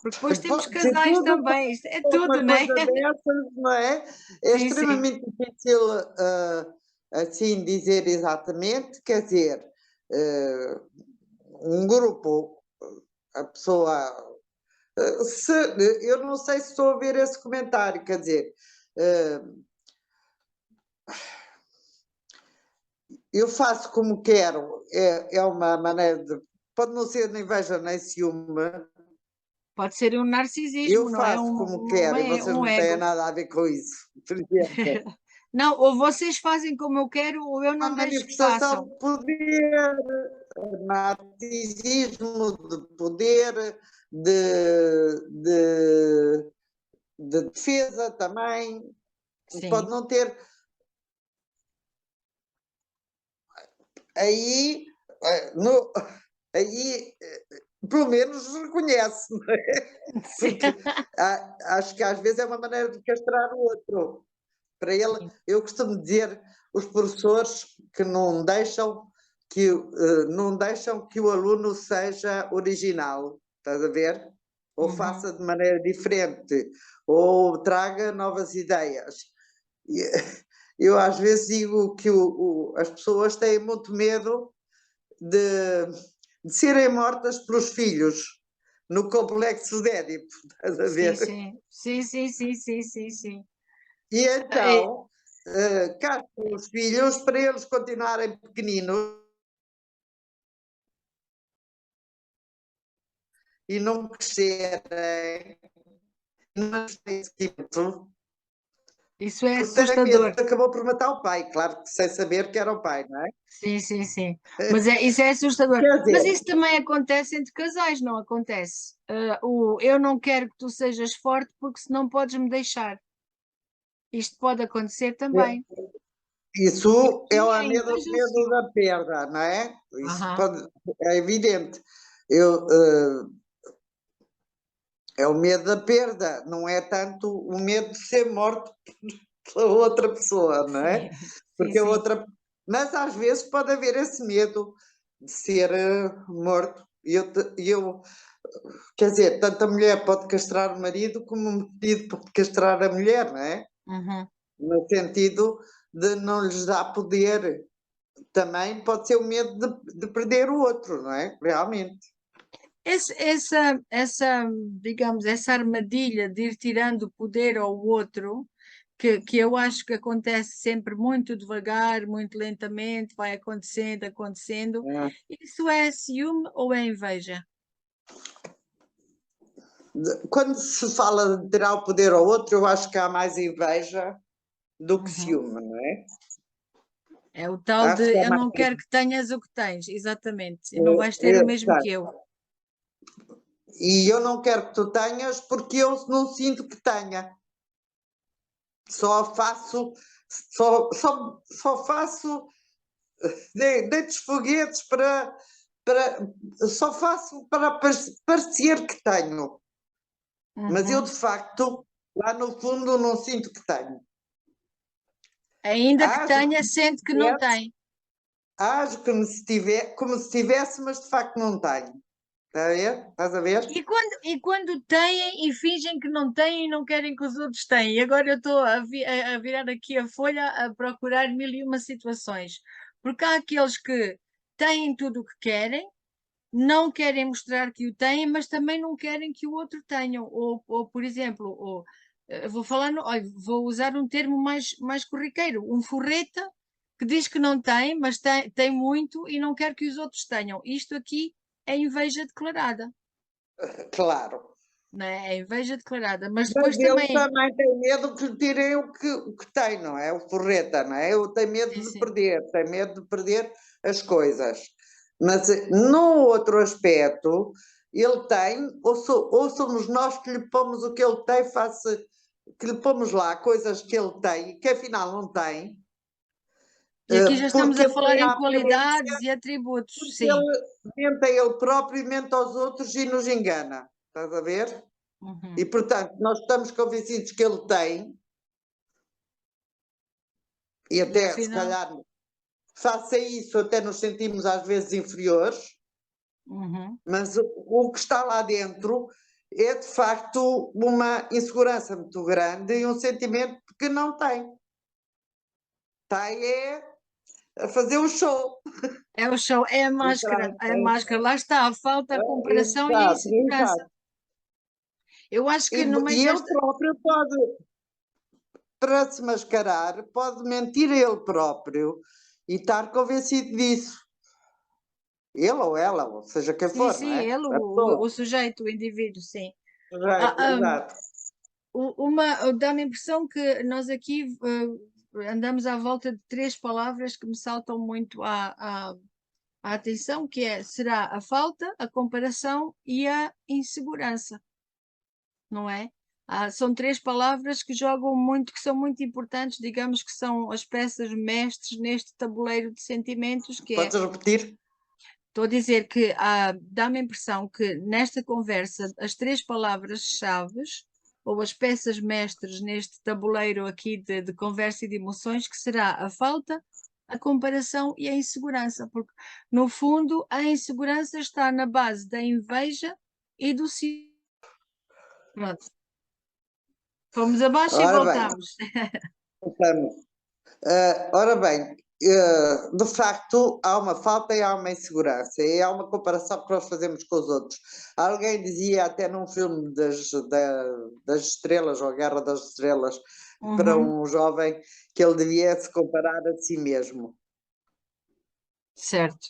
Porque depois temos Se casais tudo também, isto é tudo, uma não é? coisa dessas, não é? É Sim, sim, extremamente difícil assim dizer exatamente, quer dizer, uh, um grupo, a pessoa. Se, eu não sei se estou a ver esse comentário, quer dizer, eu faço como quero, é uma maneira de. Pode não ser nem inveja nem ciúme, pode ser um eu narcisismo, não é faço como um, quero e vocês um não têm ego. nada a ver com isso. Por exemplo. Não, ou vocês fazem como eu quero, ou eu A não deixo que manifestação façam. de poder, narcisismo de poder, de, de defesa também, pode Sim, não ter. Aí, no, aí pelo menos reconhece, não é? Sim. Porque acho que às vezes é uma maneira de castrar o outro. Para ele, eu costumo dizer, os professores que não deixam não deixam que o aluno seja original, estás a ver? Ou faça de maneira diferente, ou traga novas ideias. E eu às vezes digo que as pessoas têm muito medo de serem mortas pelos filhos, no complexo de Édipo, estás a Sim, ver? sim, sim, sim, sim, sim, sim, sim. E É, então, castram os filhos para eles continuarem pequeninos e não crescerem, não terem seguimento, isso é porque tem medo, assustador. acabou por matar o pai, claro que sem saber que era o pai, não é? Sim, sim, sim. Mas isso é assustador. Quer Mas dizer, isso também acontece entre casais, não acontece? Eu não quero que tu sejas forte porque senão podes me deixar. Isto pode acontecer também. E isso é aqui o é inveja ou medo ciúme. da perda, não é? Isso Aham. pode, é evidente. Eu, é o medo da perda, não é tanto o medo de ser morto pela outra pessoa, não é? Sim, sim, Porque a sim. outra. Mas às vezes pode haver esse medo de ser morto. E eu, quer dizer, tanto a mulher pode castrar o marido como o marido pode castrar a mulher, não é? Uhum. No sentido de não lhes dar poder. Também pode ser o medo de perder o outro, não é? Realmente. Digamos, essa armadilha de ir tirando o poder ao outro, que eu acho que acontece sempre muito devagar, muito lentamente, vai acontecendo, acontecendo. É. Isso é ciúme ou é inveja? Quando se fala de tirar o poder ao outro, eu acho que há mais inveja do que Uhum. ciúme, não é? É o tal Acho que de é eu mais. não quero que tenhas o que tens, exatamente, e não vais ter o mesmo que Exato. eu. E eu não quero que tu tenhas porque eu não sinto que tenha. Só faço, só faço, deito os foguetes para, só faço para parecer que tenho. Mas eu, Uhum. de facto, lá no fundo, não sinto que tenho. Ainda que Ajo tenha, como sente se que não tivesse, tem. ajo como se tivesse, mas de facto não tenho. Está a ver? Estás a ver? E quando têm e fingem que não têm e não querem que os outros tenham. E agora eu estou a virar aqui a folha a procurar mil e uma situações. Porque há aqueles que têm tudo o que querem, não querem mostrar que o têm, mas também não querem que o outro tenha. Ou por exemplo, vou falar, olha, vou usar um termo mais corriqueiro, um forreta que diz que não tem, mas tem muito e não quer que os outros tenham. Isto aqui é inveja declarada. Claro. Não é? É inveja declarada, mas Mas depois ele também. também tem medo que lhe tirem o que tem, não é? O forreta, não é? Eu tenho medo Sim, de sim. perder, tenho medo de perder as coisas. Mas no outro aspecto, ele tem, ou somos nós que lhe pomos o que ele tem, que lhe pomos lá coisas que ele tem, que afinal não tem, E aqui já estamos porque a ele falar tem a em aparência, qualidades e atributos. porque Sim. ele mente a ele próprio e mente aos outros e nos engana. Estás a ver? E, Uhum. portanto, nós estamos convencidos que ele tem, e E até se afinal. calhar, face a isso, até nos sentimos às vezes inferiores, Uhum. mas o que está lá dentro é de facto uma insegurança muito grande e um sentimento que não tem. Está é a fazer o show. É o show, é a máscara, é a máscara. Lá está a falta, a comparação e a Exato, insegurança. exato. Eu acho E, que no meio e ele desta. próprio pode, para se mascarar, pode mentir a ele próprio e estar convencido disso. Ele ou ela, ou seja quem Sim, for, não sim, é? ele, A o, pessoa. o sujeito, o indivíduo, sim. Exato, Ah, exato. dá-me a impressão que nós aqui andamos à volta de três palavras que me saltam muito à atenção, que será a falta, a comparação e a insegurança, não é? São três palavras que jogam muito, que são muito importantes, digamos que são as peças mestres neste tabuleiro de sentimentos, que é, Podes repetir? Estou a dizer que dá-me a impressão que nesta conversa as 3 palavras-chave ou as peças mestres neste tabuleiro aqui de conversa e de emoções, que será a falta, a comparação e a insegurança, porque no fundo a insegurança está na base da inveja e do ciúme. Pronto. Fomos abaixo e Ora bem, voltámos. estamos. Ora bem, de facto, há uma falta e há uma insegurança, e há uma comparação que nós fazemos com os outros. Alguém dizia até num filme das estrelas, ou a Guerra das Estrelas, para um jovem, que ele devia se comparar a si mesmo. Certo.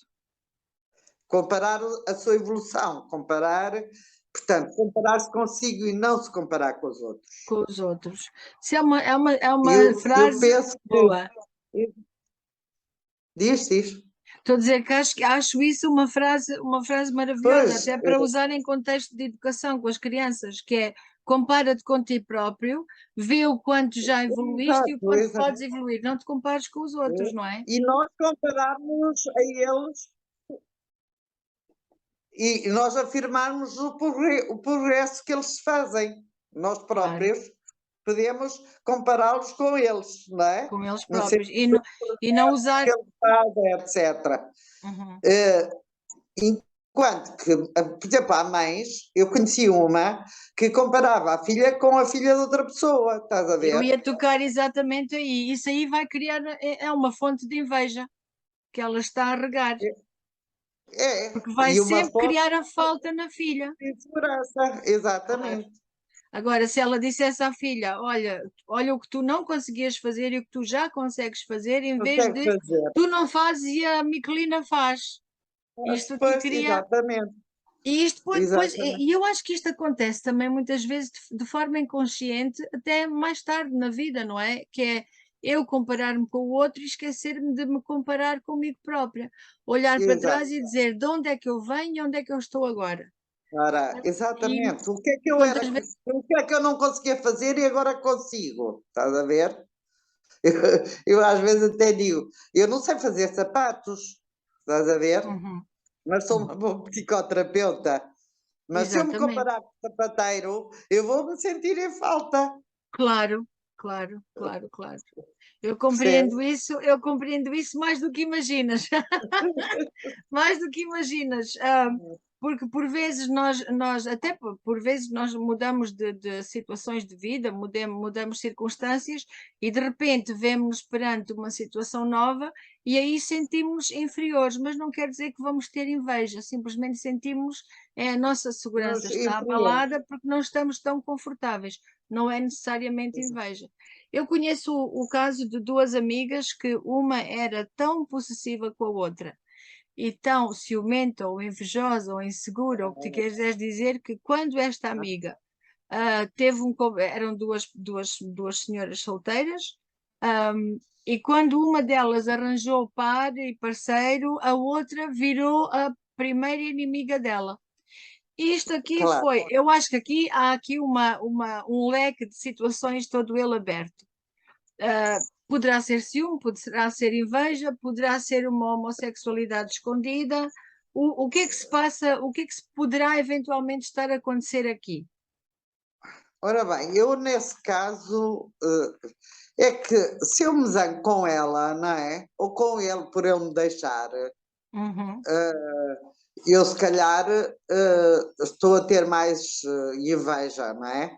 Comparar a sua evolução, portanto, comparar-se consigo e não se comparar com os outros. Com os outros. Isso é uma Eu frase penso boa. que... Diz. Estou a dizer que acho isso uma frase maravilhosa, Pois, até para usar em contexto de educação com as crianças, que é compara-te com ti próprio, vê o quanto já evoluíste e o quanto exato. podes evoluir. Não te compares com os outros, não é? E nós compararmos a eles e nós afirmarmos o progresso que eles fazem. Nós Claro, próprios podemos compará-los com eles, não é? com eles No próprios. sentido E não usar. que eles fazem, etc. Uhum. Enquanto que, por exemplo, há mães, eu conheci uma que comparava a filha com a filha de outra pessoa, estás a Eu ver? ia tocar exatamente aí. Isso aí vai criar, é uma fonte de inveja que ela está a regar, porque vai E uma sempre fonte criar a falta na filha. de insegurança, exatamente. Agora, se ela dissesse à filha, olha o que tu não conseguias fazer e o que tu já consegues fazer, em vez Consegue de fazer. tu não fazes e a Miquelina faz. Isto aqui Pois, cria. exatamente. E isto depois, Exatamente. e eu acho que isto acontece também muitas vezes de forma inconsciente, até mais tarde na vida, não é? Que é eu comparar-me com o outro e esquecer-me de me comparar comigo própria. Olhar para Exato. trás e dizer de onde é que eu venho e onde é que eu estou agora. Ora, E exatamente. O que é que eu era, quantas vezes. o que é que eu não conseguia fazer e agora consigo? Estás a ver? Eu às vezes até digo, eu não sei fazer sapatos, estás a ver? Uhum, Mas sou uma boa psicoterapeuta. Mas se eu me exatamente. comparar com o sapateiro, eu vou me sentir em falta. Claro, claro, claro, claro. Percebes? Eu compreendo isso mais do que imaginas. Mais do que imaginas. Porque por vezes até por vezes nós mudamos de situações de vida, mudamos circunstâncias e de repente vemos-nos perante uma situação nova e aí sentimos inferiores, mas não quer dizer que vamos ter inveja, simplesmente sentimos a nossa segurança Nos está inferiores. abalada porque não estamos tão confortáveis, não é necessariamente inveja. Eu conheço o caso de 2 amigas que uma era tão possessiva com a outra e tão ciumenta ou invejosa ou insegura, ou o que tu quiseres dizer, que quando esta amiga eram duas senhoras solteiras, e quando uma delas arranjou par e parceiro, a outra virou a primeira inimiga dela. Isto aqui Claro. eu acho que há aqui um leque de situações todo ele aberto. Poderá ser ciúme, poderá ser inveja, poderá ser uma homossexualidade escondida. O que é que se passa, o que é que se poderá eventualmente estar a acontecer aqui? Ora bem, eu nesse caso é que se eu me zango com ela, não é? Ou com ele por ele me deixar, Uhum, eu se calhar estou a ter mais inveja, não é?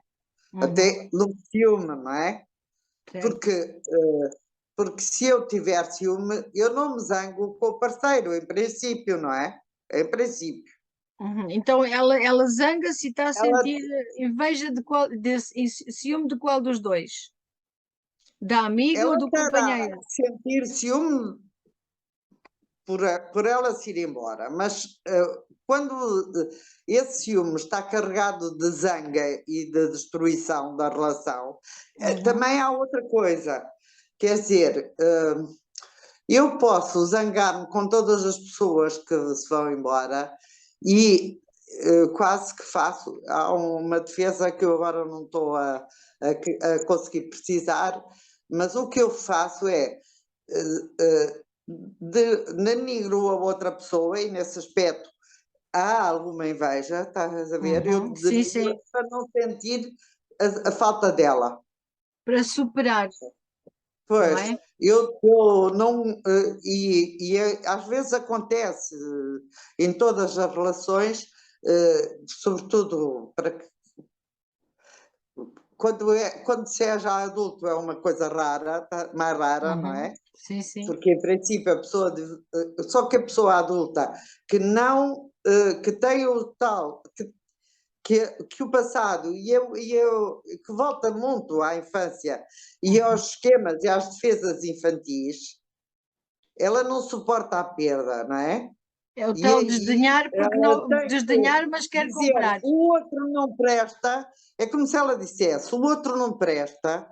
uhum, Até no ciúme, não é? certo. Porque se eu tiver ciúme, eu não me zango com o parceiro, em princípio, não é? Em princípio. Uhum. Então ela zanga-se e está a Ela, sentir inveja ciúme de qual dos dois? Da amiga ela ou do estará a companheiro? sentir ciúme por ela se ir embora, mas quando esse ciúme está carregado de zanga e de destruição da relação, Uhum, também há outra coisa, quer dizer, eu posso zangar-me com todas as pessoas que se vão embora e quase que faço, há uma defesa que eu agora não estou a conseguir precisar, mas o que eu faço é denigro a outra pessoa e nesse aspecto há alguma inveja, estás a ver? Eu Sim, sim, denigro para não sentir a falta dela. para superar, não Pois, é? eu não. Às vezes acontece em todas as relações, sobretudo quando se é já adulto é uma coisa rara, mais rara, não é? Sim, sim. Porque em princípio a pessoa só que a pessoa adulta que não que tem o tal que o passado que volta muito à infância e aos esquemas e às defesas infantis, ela não suporta a perda, não é? É o E tal aí desdenhar, porque ela não tem desdenhar, mas que quer dizer comprar. o outro não presta, é como se ela dissesse o outro não presta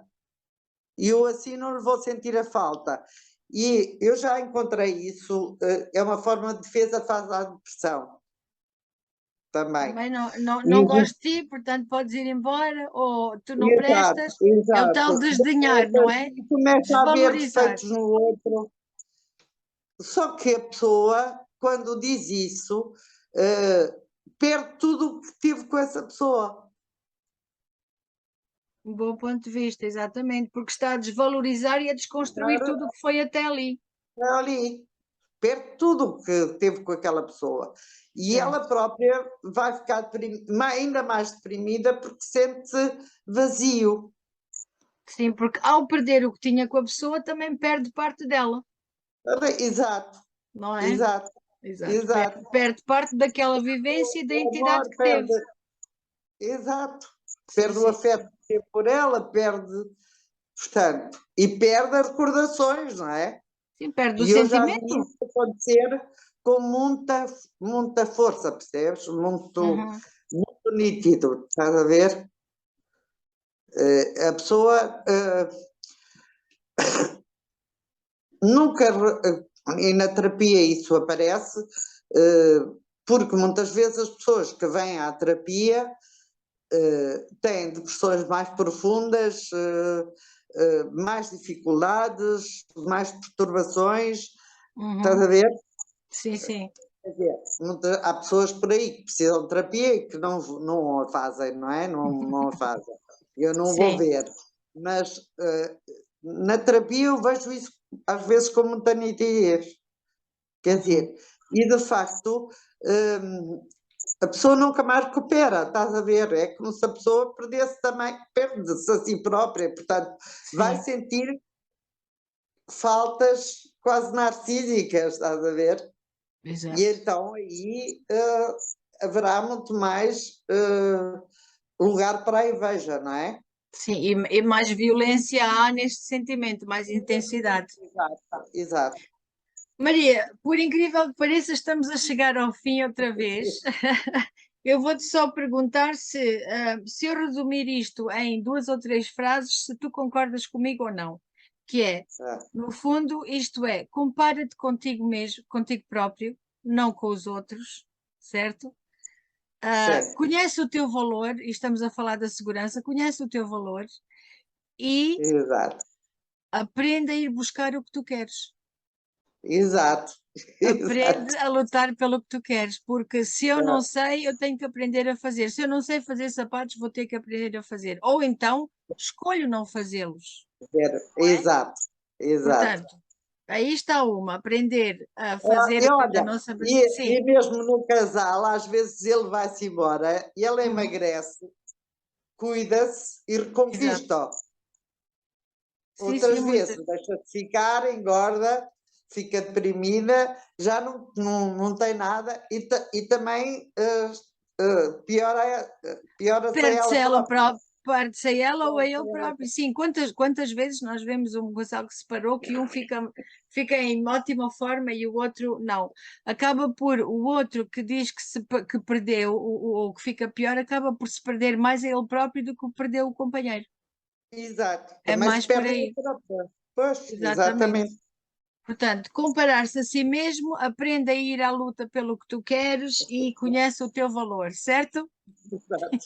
e eu assim não lhe vou sentir a falta. E eu já encontrei isso, é uma forma de defesa face à depressão também. Também não E, gosto de ti, portanto podes ir embora, ou tu não exato, prestas. É o tal exato. desdenhar, não é? Começa a haver Desvalorizar. defeitos no outro. Só que a pessoa, quando diz isso, perde tudo o que teve com essa pessoa. Um bom ponto de vista, exatamente, porque está a desvalorizar e a desconstruir Claro, tudo o que foi até ali. é ali. Perde tudo o que teve com aquela pessoa. E ela Certo. própria vai ficar ainda mais deprimida porque sente-se vazio. Sim, porque ao perder o que tinha com a pessoa, também perde parte dela, Exato, não é? exato, Exato. exato. Perde parte daquela vivência e da O amor entidade que teve. perde, exato, Sim, perde o sim, afeto sim. que teve por ela, perde, portanto, e perde as recordações, não é? Sim, perde o E eu já vi sentimento. isso acontecer com muita força, percebes? Uhum. Muito nítido, estás a ver? A pessoa nunca, e na terapia isso aparece, porque muitas vezes as pessoas que vêm à terapia têm depressões mais profundas, mais dificuldades, mais perturbações, estás Uhum. a ver? Sim, sim. Quer dizer, há pessoas por aí que precisam de terapia e que não a fazem, não é? Não a fazem. Eu não vou Sim. ver. Mas na terapia eu vejo isso às vezes com muita nitidez. Quer Uhum. dizer, e de facto a pessoa nunca mais recupera, estás a ver? É como se a pessoa perdesse também, perde-se a si própria, portanto, vai Sim. sentir faltas quase narcísicas, estás a ver? E Exato. então aí haverá muito mais lugar para a inveja, não é? Sim, e mais violência há neste sentimento, mais intensidade. Exato, exato. Maria, por incrível que pareça, estamos a chegar ao fim outra vez. Eu vou-te só perguntar se eu resumir isto em duas ou três frases, se tu concordas comigo ou não. Que é, Ah, no fundo, isto é, compara-te contigo mesmo, contigo próprio, não com os outros, certo? certo, Conhece o teu valor, e estamos a falar da segurança, conhece o teu valor e exato, aprende a ir buscar o que tu queres. exato, Aprende exato. a lutar pelo que tu queres, porque se eu não Ah, sei, eu tenho que aprender a fazer. Se eu não sei fazer sapatos, vou ter que aprender a fazer. Ou então, escolho não fazê-los, não é? exato, exato. Portanto, aí está uma, aprender a fazer E da olha, nossa... e Sim. mesmo no casal, às vezes ele vai-se embora, ele Uhum. emagrece, cuida-se e Exato. reconquista. Sim, sim, Outras muito. vezes deixa de ficar, engorda, fica deprimida, já não tem nada e também piora-se a Perde-se ela ela própria. própria, perde-se ela ou a Piora-se ele a ela próprio. própria. Sim, quantas vezes nós vemos um casal que se separou que um fica em ótima forma e o outro não. Acaba por o outro que diz que perdeu ou que fica pior, acaba por se perder mais a ele próprio do que perdeu o companheiro. Exato, É também mais se por perde a aí. ela própria. Pois, Exatamente. exatamente. Portanto, comparar-se a si mesmo, aprenda a ir à luta pelo que tu queres e conhece o teu valor, certo? Exato.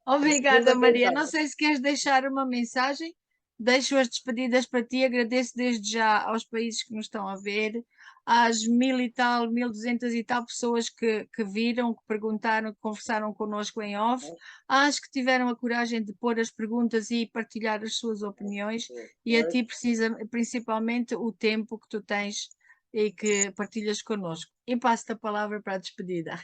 Obrigada, Maria. Não Fundamental. sei se queres deixar uma mensagem. deixo as despedidas para ti, agradeço desde já aos países que nos estão a ver, às 1000 e tal, 1200 e tal pessoas que viram, que perguntaram, que conversaram connosco em off, às que tiveram a coragem de pôr as perguntas e partilhar as suas opiniões, e a ti principalmente o tempo que tu tens e que partilhas connosco. E passo-te a palavra para a despedida.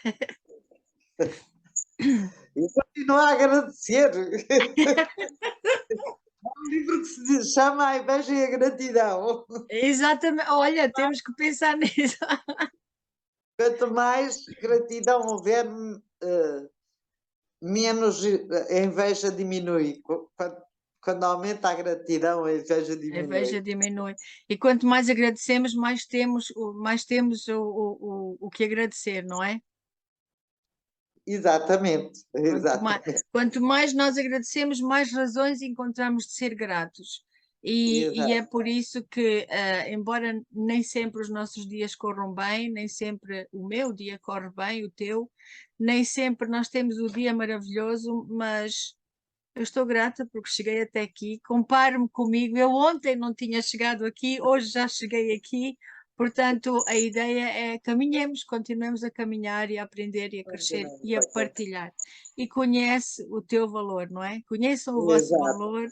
E continuo a agradecer. É um livro que se chama A Inveja e a Gratidão. Exatamente, olha, temos que pensar nisso. Quanto mais gratidão houver, menos a inveja diminui. Quando aumenta a gratidão, a inveja A diminui. inveja diminui. E quanto mais agradecemos, mais temos o que agradecer, não é? Exatamente, Quanto mais nós agradecemos, mais razões encontramos de ser gratos. E é por isso que, embora nem sempre os nossos dias corram bem, nem sempre o meu dia corre bem, o teu, nem sempre nós temos o dia maravilhoso, mas eu estou grata porque cheguei até aqui. Comparo-me comigo. Eu ontem não tinha chegado aqui, hoje já cheguei aqui. Portanto, a ideia é caminhemos, continuemos a caminhar e a aprender e a crescer e a partilhar. E conhece o teu valor, não é? Conheçam o vosso valor,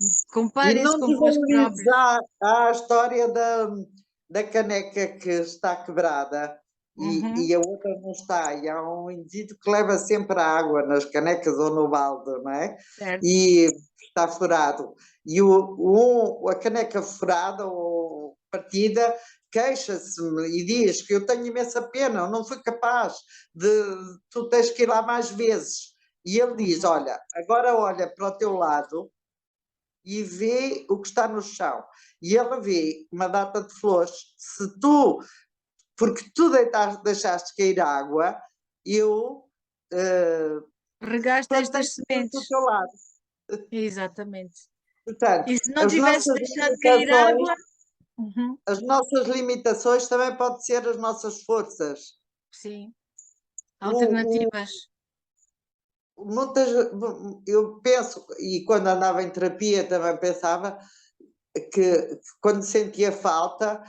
E comparem-se não convosco próprios. desvalorizar a história da caneca que está quebrada e a outra não está. E há um indivíduo que leva sempre a água nas canecas ou no balde, não é? Certo. E está furado. E a caneca furada ou partida queixa-se e diz que eu tenho imensa pena, eu não fui capaz tu tens que ir lá mais vezes. E ele diz, olha, agora olha para o teu lado e vê o que está no chão. E ela vê uma data de flores. Porque tu deixaste cair água, eu Regaste plantei estas do sementes. teu lado. Exatamente. Portanto, E se não tivesse deixado cair água. as nossas limitações também podem ser as nossas forças. Sim. Alternativas. Eu penso, e quando andava em terapia também pensava, que quando sentia falta,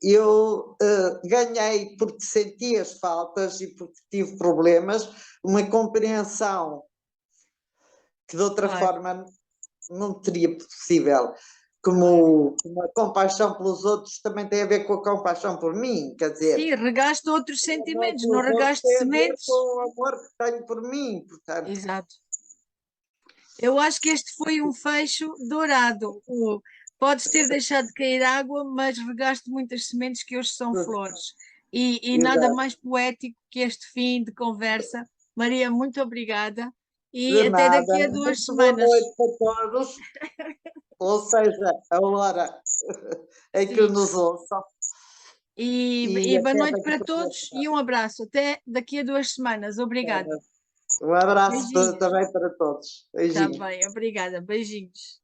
eu ganhei, porque senti as faltas e porque tive problemas, uma compreensão que de outra forma não teria possível. Como a compaixão pelos outros também tem a ver com a compaixão por mim, quer dizer. Sim, regaste outros sentimentos, não regaste tem sementes. A ver com o amor que tenho por mim, portanto. Exato. Eu acho que este foi um fecho dourado. Podes ter deixado de cair água, mas regaste muitas sementes que hoje são flores. E nada mais poético que este fim de conversa. Maria, muito obrigada. E De até nada. daqui a 2 Muito boa semanas. noite para todos. Ou seja, a hora em que Sim. nos ouçam. E boa até noite daqui para todos e um abraço. Até daqui a 2 semanas. Obrigada. Um abraço Beijinhos. também para todos. Está Beijinho. bem, obrigada. Beijinhos.